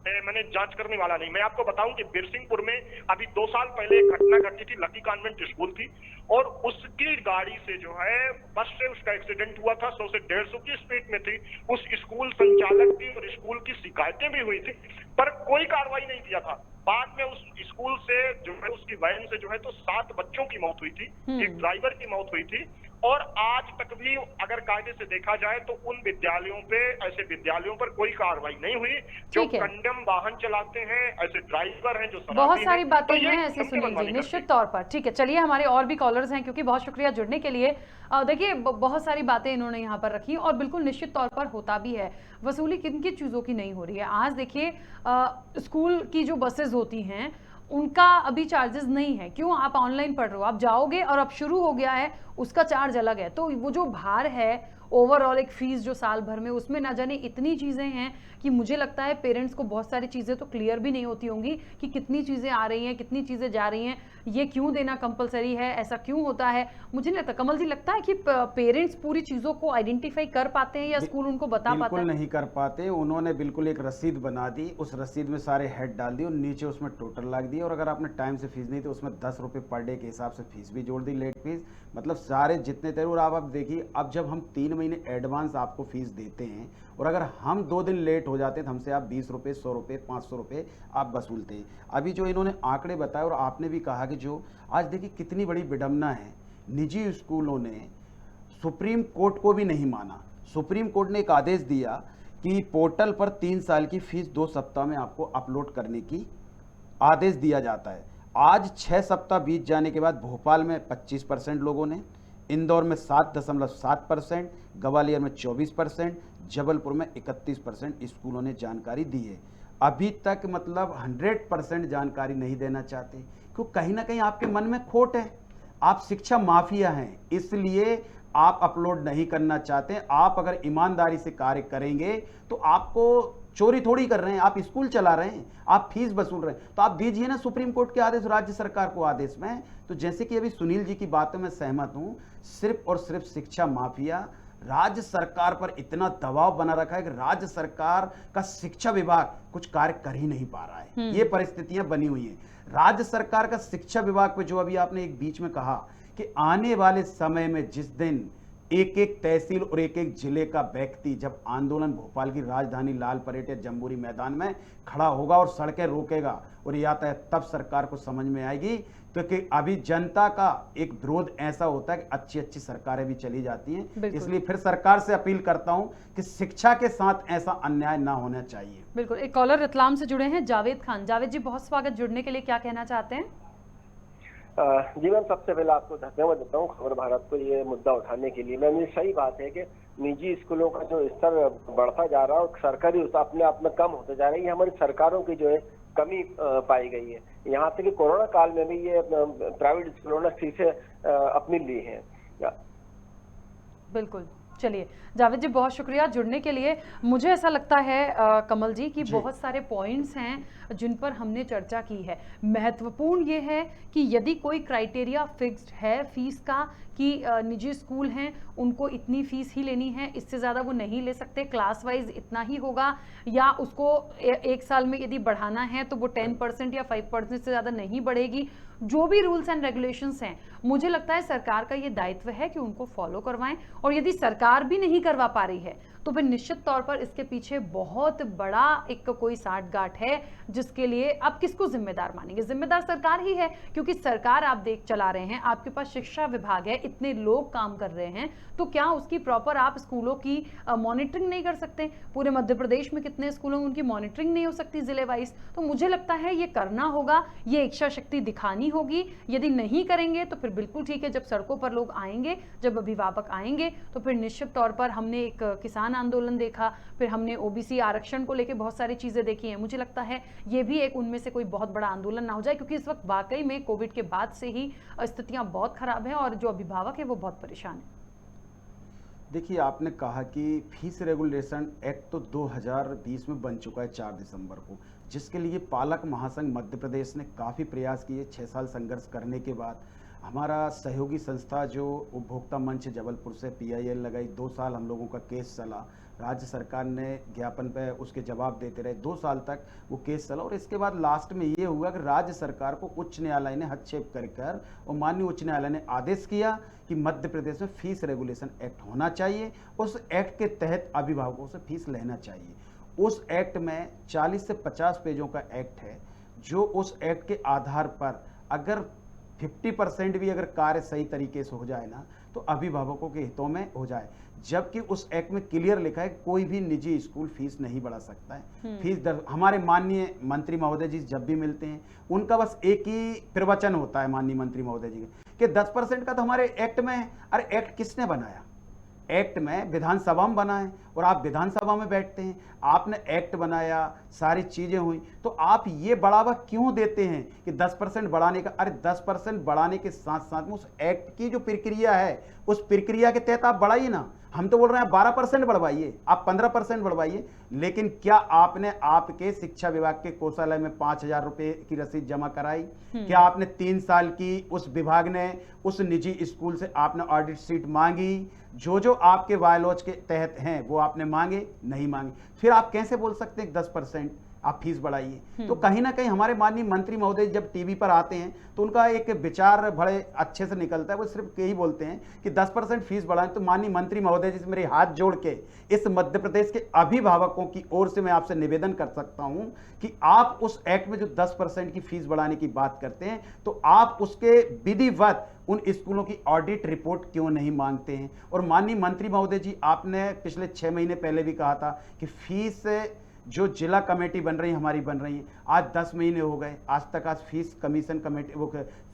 मैंने जांच करने वाला नहीं। मैं आपको बताऊं कि बिरसिंहपुर में अभी 2 साल पहले एक घटना घटी थी, लकी कॉन्वेंट स्कूल थी, और उसकी गाड़ी से जो है बस से उसका एक्सीडेंट हुआ था, 100 से 150 की स्पीड में थी। उस स्कूल संचालक की और स्कूल की शिकायतें भी हुई थी, पर कोई कार्रवाई नहीं किया था। बाद में उस स्कूल से जो है उसकी वैन से जो है तो 7 बच्चों की मौत हुई थी, एक ड्राइवर की मौत हुई थी, और आज तक भी अगर कायदे से देखा जाए तो उन विद्यालयों पे, ऐसे विद्यालयों पर कोई कार्रवाई नहीं हुई जो कंडम वाहन चलाते हैं, ऐसे ड्राइवर हैं जो बहुत सारी बातें हैं ऐसी सुनील जी, निश्चित तौर पर। ठीक है, चलिए हमारे और भी कॉलर्स हैं, क्योंकि बहुत शुक्रिया जुड़ने के लिए। देखिए बहुत सारी बातें इन्होंने यहाँ पर रखी, और बिल्कुल निश्चित तौर पर होता भी है। वसूली किन किन चीज़ों की नहीं हो रही है। आज देखिए स्कूल की जो बसेज होती हैं उनका अभी चार्जेस नहीं है। क्यों? आप ऑनलाइन पढ़ रहे हो, आप जाओगे और अब शुरू हो गया है, उसका चार्ज अलग है। तो वो जो भार है ओवरऑल एक फीस जो साल भर में, उसमें ना जाने इतनी चीज़ें हैं कि मुझे लगता है पेरेंट्स को बहुत सारी चीज़ें तो क्लियर भी नहीं होती होंगी कि कितनी चीज़ें आ रही हैं, कितनी चीज़ें जा रही हैं, ये क्यों देना कंपलसरी है, ऐसा क्यों होता है। मुझे नहीं लगता, कमल जी लगता है कि पेरेंट्स पूरी चीज़ों को आइडेंटिफाई कर पाते हैं या स्कूल उनको बता पाता बिल्कुल है? नहीं कर पाते। उन्होंने बिल्कुल एक रसीद बना दी, उस रसीद में सारे हेड डाल दिए और नीचे उसमें टोटल लग दिए, और अगर आपने टाइम से फीस नहीं तो उसमें 10 रुपये पर डे के हिसाब से फीस भी जोड़ दी, लेट फीस, मतलब सारे जितने थे। और आप देखिए, अब जब हम 3 महीने एडवांस आपको फीस देते हैं और अगर हम 2 दिन लेट हो जाते हैं तो हमसे आप 20 रुपये, 100 रुपये, 500 रुपये आप वसूलते हैं। अभी जो इन्होंने आंकड़े बताए और आपने भी कहा कि जो आज देखिए कितनी बड़ी विडंबना है, निजी स्कूलों ने सुप्रीम कोर्ट को भी नहीं माना। सुप्रीम कोर्ट ने एक आदेश दिया कि पोर्टल पर 3 साल की फीस 2 सप्ताह में आपको अपलोड करने की आदेश दिया जाता है। आज 6 सप्ताह बीत जाने के बाद भोपाल में 25% लोगों ने, इंदौर में 7.7%, ग्वालियर में 24%, जबलपुर में 31% स्कूलों ने जानकारी दी है। अभी तक मतलब 100% जानकारी नहीं देना चाहते, क्योंकि कहीं ना कहीं आपके मन में खोट है। आप शिक्षा माफिया हैं, इसलिए आप अपलोड नहीं करना चाहते। आप अगर ईमानदारी से कार्य करेंगे तो आपको चोरी थोड़ी कर रहे हैं, आप स्कूल चला रहे हैं, आप फीस वसूल रहे हैं, तो आप दीजिए ना सुप्रीम कोर्ट के आदेश, राज्य सरकार को आदेश में। तो जैसे कि अभी सुनील जी की बातों में सहमत हूं, सिर्फ और सिर्फ शिक्षा माफिया राज्य सरकार पर इतना दबाव बना रखा है कि राज्य सरकार का शिक्षा विभाग कुछ कार्य कर ही नहीं पा रहा है। ये परिस्थितियां बनी हुई हैं राज्य सरकार का शिक्षा विभाग पे। जो अभी आपने एक बीच में कहा कि आने वाले समय में जिस दिन एक एक तहसील और एक एक जिले का व्यक्ति जब आंदोलन भोपाल की राजधानी लाल परेड या जम्बूरी मैदान में खड़ा होगा और सड़कें रोकेगा और यातायात, तब सरकार को समझ में आएगी। क्योंकि अभी जनता का एक विरोध ऐसा होता है कि अच्छी अच्छी सरकारें भी चली जाती हैं। इसलिए फिर सरकार से अपील करता हूं कि शिक्षा के साथ ऐसा अन्याय ना होना चाहिए। बिल्कुल। एक कॉलर रतलाम से जुड़े हैं, जावेद खान। जावेद जी, बहुत स्वागत जुड़ने के लिए, क्या कहना चाहते हैं? जी मैम, सबसे पहले आपको धन्यवाद देता हूँ खबर भारत को ये मुद्दा उठाने के लिए। मैम, ये सही बात है कि निजी स्कूलों का जो स्तर बढ़ता जा रहा है और सरकारी उसका अपने आप में कम होते जा रही है, हमारी सरकारों की जो है कमी पाई गई है। यहाँ तक कि कोरोना काल में भी ये प्राइवेट स्कूलों ने फीसें अपनी ली हैं। बिल्कुल। चलिए जावेद जी, बहुत शुक्रिया जुड़ने के लिए। मुझे ऐसा लगता है कमल जी कि बहुत सारे पॉइंट्स हैं जिन पर हमने चर्चा की है। महत्वपूर्ण ये है कि यदि कोई क्राइटेरिया फिक्स्ड है फीस का कि निजी स्कूल हैं उनको इतनी फीस ही लेनी है, इससे ज़्यादा वो नहीं ले सकते, क्लास वाइज इतना ही होगा, या उसको एक साल में यदि बढ़ाना है तो वो 10% या 5% से ज़्यादा नहीं बढ़ेगी। जो भी रूल्स एंड रेगुलेशंस हैं, मुझे लगता है सरकार का ये दायित्व है कि उनको फॉलो करवाएं। और यदि सरकार भी नहीं करवा पा रही है तो फिर निश्चित तौर पर इसके पीछे बहुत बड़ा एक कोई साठगांठ है, जिसके लिए आप किसको जिम्मेदार मानेंगे? जिम्मेदार सरकार ही है, क्योंकि सरकार आप देख चला रहे हैं, आपके पास शिक्षा विभाग है, इतने लोग काम कर रहे हैं, तो क्या उसकी प्रॉपर आप स्कूलों की मॉनिटरिंग नहीं कर सकते? पूरे मध्य प्रदेश में कितने स्कूलों में उनकी मॉनिटरिंग नहीं हो सकती जिले वाइज? तो मुझे लगता है ये करना होगा, ये इच्छा शक्ति दिखानी होगी। यदि नहीं करेंगे तो फिर बिल्कुल ठीक है, जब सड़कों पर लोग आएंगे, जब अभिभावक आएंगे, तो फिर निश्चित तौर पर हमने एक किसान आंदोलन देखा, फिर हमने ओबीसी आरक्षण को लेकर बहुत सारी चीजें देखी हैं। मुझे लगता है ये भी एक उनमें से कोई बहुत बड़ा आंदोलन ना हो जाए, क्योंकि इस वक्त वाकई में कोविड के बाद से ही स्थितियां बहुत खराब हैं और जो अभिभावक है वो बहुत परेशान है। देखिए, आपने कहा कि फीस रेगुलेशन एक्ट तो 2020 में बन चुका है 4 दिसंबर को, जिसके लिए पालक महासंघ मध्य प्रदेश ने काफ़ी प्रयास किए। 6 साल संघर्ष करने के बाद हमारा सहयोगी संस्था जो उपभोक्ता मंच जबलपुर से PIL लगाई, 2 साल हम लोगों का केस चला। राज्य सरकार ने ज्ञापन पे उसके जवाब देते रहे, 2 साल तक वो केस चला। और इसके बाद लास्ट में ये हुआ कि राज्य सरकार को उच्च न्यायालय ने हस्तक्षेप कर और माननीय उच्च न्यायालय ने आदेश किया कि मध्य प्रदेश में फीस रेगुलेशन एक्ट होना चाहिए, उस एक्ट के तहत अभिभावकों से फीस लेना चाहिए। उस एक्ट में 40 से 50 पेजों का एक्ट है, जो उस एक्ट के आधार पर अगर 50% भी अगर कार्य सही तरीके से हो जाए ना, तो अभिभावकों के हितों में हो जाए। जबकि उस एक्ट में क्लियर लिखा है कोई भी निजी स्कूल फीस नहीं बढ़ा सकता है। फीस दर हमारे माननीय मंत्री महोदय जी जब भी मिलते हैं, उनका बस एक ही प्रवचन होता है माननीय मंत्री महोदय जी के 10% का तो हमारे एक्ट में है। अरे एक्ट किसने बनाया? एक्ट में विधानसभा में बना है, और आप विधानसभा में बैठते हैं, आपने एक्ट बनाया, सारी चीजें हुई, तो आप ये बढ़ावा क्यों देते हैं कि 10% बढ़ाने का? अरे 10% बढ़ाने के साथ साथ में उस एक्ट की जो प्रक्रिया है, उस प्रक्रिया के तहत आप बढ़ाइए ना। हम तो बोल रहे हैं 12% बढ़वाइए, आप 15% बढ़वाइए, लेकिन क्या आपने आपके शिक्षा विभाग के कोषालय में 5,000 रुपए की रसीद जमा कराई? क्या आपने 3 साल की उस विभाग ने उस निजी स्कूल से आपने ऑडिट शीट मांगी? जो आपके वायलॉज के तहत हैं वो आपने मांगे? नहीं मांगे। फिर आप कैसे बोल सकते हैं 10% आप फीस बढ़ाइए? तो कहीं ना कहीं हमारे माननीय मंत्री महोदय जब टीवी पर आते हैं तो उनका एक विचार बड़े अच्छे से निकलता है। वो सिर्फ यही बोलते हैं कि 10% फीस बढ़ाएं। तो माननीय मंत्री महोदय जी से मेरे हाथ जोड़ के इस मध्य प्रदेश के अभिभावकों की ओर से मैं आपसे निवेदन कर सकता हूं कि आप उस एक्ट में जो 10% की फीस बढ़ाने की बात करते हैं तो आप उसके विधिवत उन स्कूलों की ऑडिट रिपोर्ट क्यों नहीं मांगते हैं? और माननीय मंत्री महोदय जी, आपने पिछले 6 महीने पहले भी कहा था कि फीस जो जिला कमेटी बन रही है हमारी बन रही है, आज 10 महीने हो गए, आज तक फीस कमीशन कमेटी वो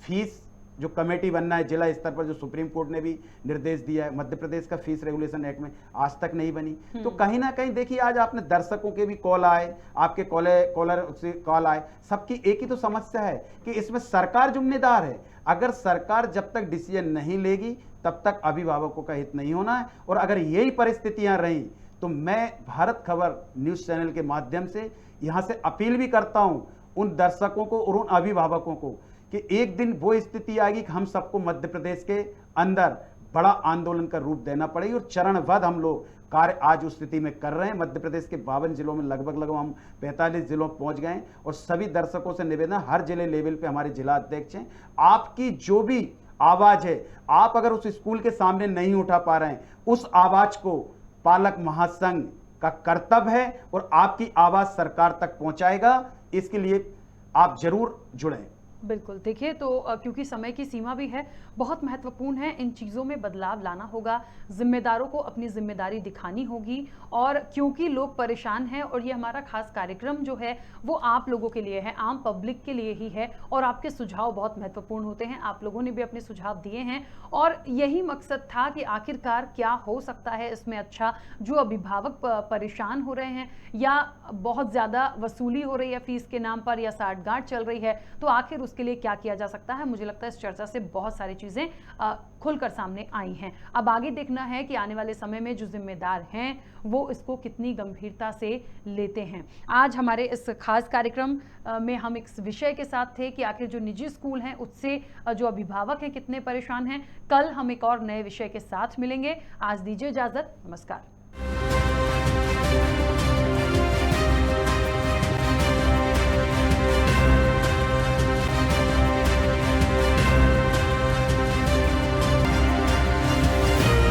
फीस जो कमेटी बनना है जिला स्तर पर, जो सुप्रीम कोर्ट ने भी निर्देश दिया है मध्य प्रदेश का फीस रेगुलेशन एक्ट में, आज तक नहीं बनी। तो कहीं ना कहीं देखिए, आज आपने दर्शकों के भी कॉल आए, आपके कॉलर से कॉल आए, सबकी एक ही तो समस्या है कि इसमें सरकार जिम्मेदार है। अगर सरकार जब तक डिसीजन नहीं लेगी तब तक अभिभावकों का हित नहीं होना है। और अगर यही परिस्थितियां रहीं तो मैं भारत खबर न्यूज चैनल के माध्यम से यहां से अपील भी करता हूं उन दर्शकों को और उन अभिभावकों को कि एक दिन वो स्थिति आएगी कि हम सबको मध्य प्रदेश के अंदर बड़ा आंदोलन का रूप देना पड़ेगी। और चरणबद्ध हम लोग कार्य आज उस स्थिति में कर रहे हैं। मध्य प्रदेश के 52 जिलों में लगभग हम 45 जिलों पहुंच गए हैं। और सभी दर्शकों से निवेदन, हर जिले लेवल पे हमारे जिला अध्यक्ष हैं, आपकी जो भी आवाज है, आप अगर उस स्कूल के सामने नहीं उठा पा रहे हैं, उस आवाज को पालक महासंघ का कर्तव्य है और आपकी आवाज सरकार तक पहुंचाएगा। इसके लिए आप जरूर जुड़ें। बिल्कुल, देखिए तो क्योंकि समय की सीमा भी है, बहुत महत्वपूर्ण है, इन चीज़ों में बदलाव लाना होगा, जिम्मेदारों को अपनी जिम्मेदारी दिखानी होगी। और क्योंकि लोग परेशान हैं और ये हमारा खास कार्यक्रम जो है वो आप लोगों के लिए है, आम पब्लिक के लिए ही है, और आपके सुझाव बहुत महत्वपूर्ण होते हैं। आप लोगों ने भी अपने सुझाव दिए हैं और यही मकसद था कि आखिरकार क्या हो सकता है इसमें अच्छा। जो अभिभावक परेशान हो रहे हैं या बहुत ज़्यादा वसूली हो रही है फीस के नाम पर या साठगांठ चल रही है, तो आखिर उसके लिए क्या किया जा सकता है। मुझे लगता है इस चर्चा से बहुत सारी चीज़ें खुलकर सामने आई हैं। अब आगे देखना है कि आने वाले समय में जो जिम्मेदार हैं वो इसको कितनी गंभीरता से लेते हैं। आज हमारे इस खास कार्यक्रम में हम एक विषय के साथ थे कि आखिर जो निजी स्कूल हैं उससे जो अभिभावक हैं कितने परेशान हैं। कल हम एक और नए विषय के साथ मिलेंगे। आज दीजिए इजाजत, नमस्कार।